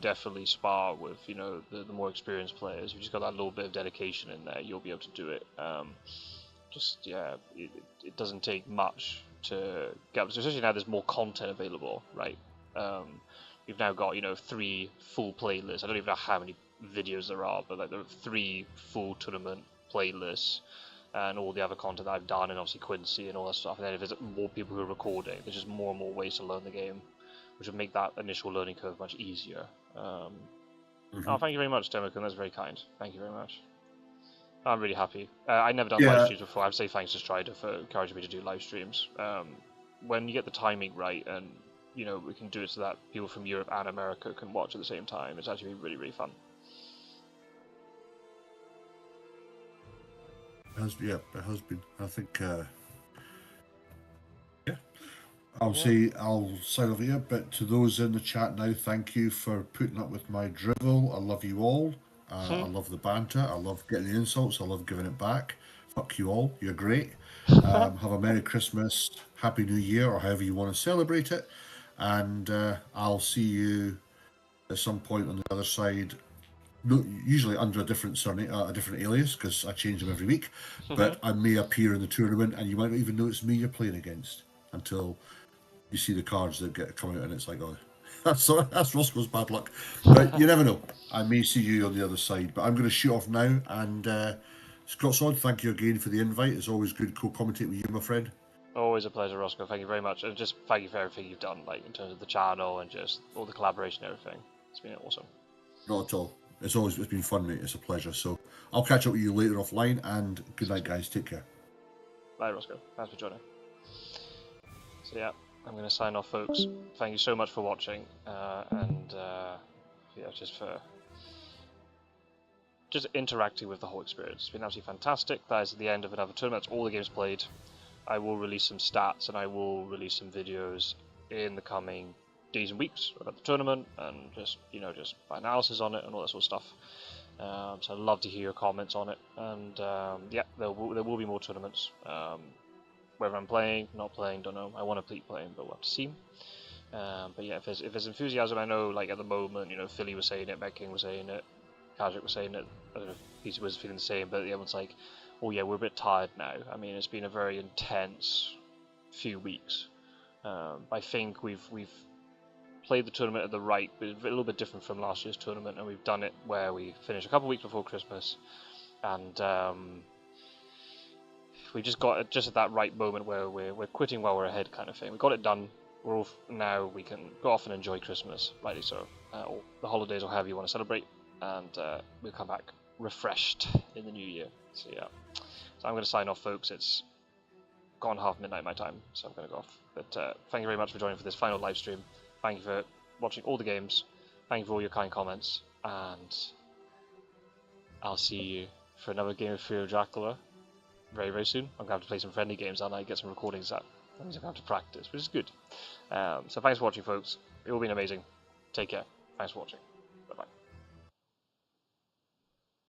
definitely spar with the more experienced players. You've just got that little bit of dedication in there, you'll be able to do it. It doesn't take much to get, especially now there's more content available, right? we've now got, you know, 3 full playlists. I don't even know how many videos there are, but like there are 3 full tournament playlists, and all the other content that I've done, and obviously Quincy and all that stuff. And then if there's more people who are recording, there's just more and more ways to learn the game, which would make that initial learning curve much easier. Oh, thank you very much, Demicon. That's very kind. Thank you very much. I'm really happy. I've never done live streams before. I have to say thanks to Strider for encouraging me to do live streams. When you get the timing right, and you know, we can do it so that people from Europe and America can watch at the same time, it's actually really, really fun.
It has been. I think, I'll sign off here, but to those in the chat now, thank you for putting up with my drivel. I love you all. I love the banter. I love getting the insults. I love giving it back. Fuck you all. You're great. Have a Merry Christmas, Happy New Year, or however you want to celebrate it. And I'll see you at some point on the other side. No, usually under a different surname, a different alias, because I change them every week. But I may appear in the tournament, and you might not even know it's me you're playing against until you see the cards that come out, and it's like, oh, that's Roscoe's bad luck. But you never know. I may see you on the other side. But I'm going to shoot off now. And Scott Sod, thank you again for the invite. It's always good co-commentate with you, my friend.
Always a pleasure, Roscoe. Thank you very much, and just thank you for everything you've done, like in terms of the channel and just all the collaboration and everything. It's been awesome.
Not at all. It's been fun, mate. It's a pleasure. So I'll catch up with you later offline, and good night, guys. Take care.
Bye, Roscoe. Thanks for joining. So yeah, I'm going to sign off, folks. Thank you so much for watching, and yeah, just interacting with the whole experience. It's been absolutely fantastic. That is the end of another tournament. That's all the games played. I will release some stats, and I will release some videos in the coming days and weeks about the tournament, and just, you know, just my analysis on it and all that sort of stuff. So I'd love to hear your comments on it, and yeah, there will be more tournaments. Whether I'm playing, not playing, don't know. I want to keep playing, but we'll have to see. But yeah, if there's enthusiasm, I know, like at the moment, you know, Philly was saying it, Mettking was saying it, Kajik was saying it. I don't know if PC was feeling the same, but everyone's like, oh yeah, we're a bit tired now. I mean, it's been a very intense few weeks. I think we've played the tournament at the right, but a little bit different from last year's tournament, and we've done it where we finished a couple of weeks before Christmas, and we just got it just at that right moment where we're quitting while we're ahead, kind of thing. We got it done. We're all now we can go off and enjoy Christmas, rightly so, or the holidays, or however you want to celebrate, and we'll come back refreshed in the new year. So yeah, so I'm going to sign off, folks. It's gone half midnight my time, so I'm going to go off. But thank you very much for joining for this final live stream. Thank you for watching all the games. Thank you for all your kind comments, and I'll see you for another game of Fury of Dracula very, very soon. I'm going to have to play some friendly games, and I get some recordings up. That means I'm going to have to practice, which is good. So thanks for watching, folks. It all been amazing. Take care. Thanks for watching.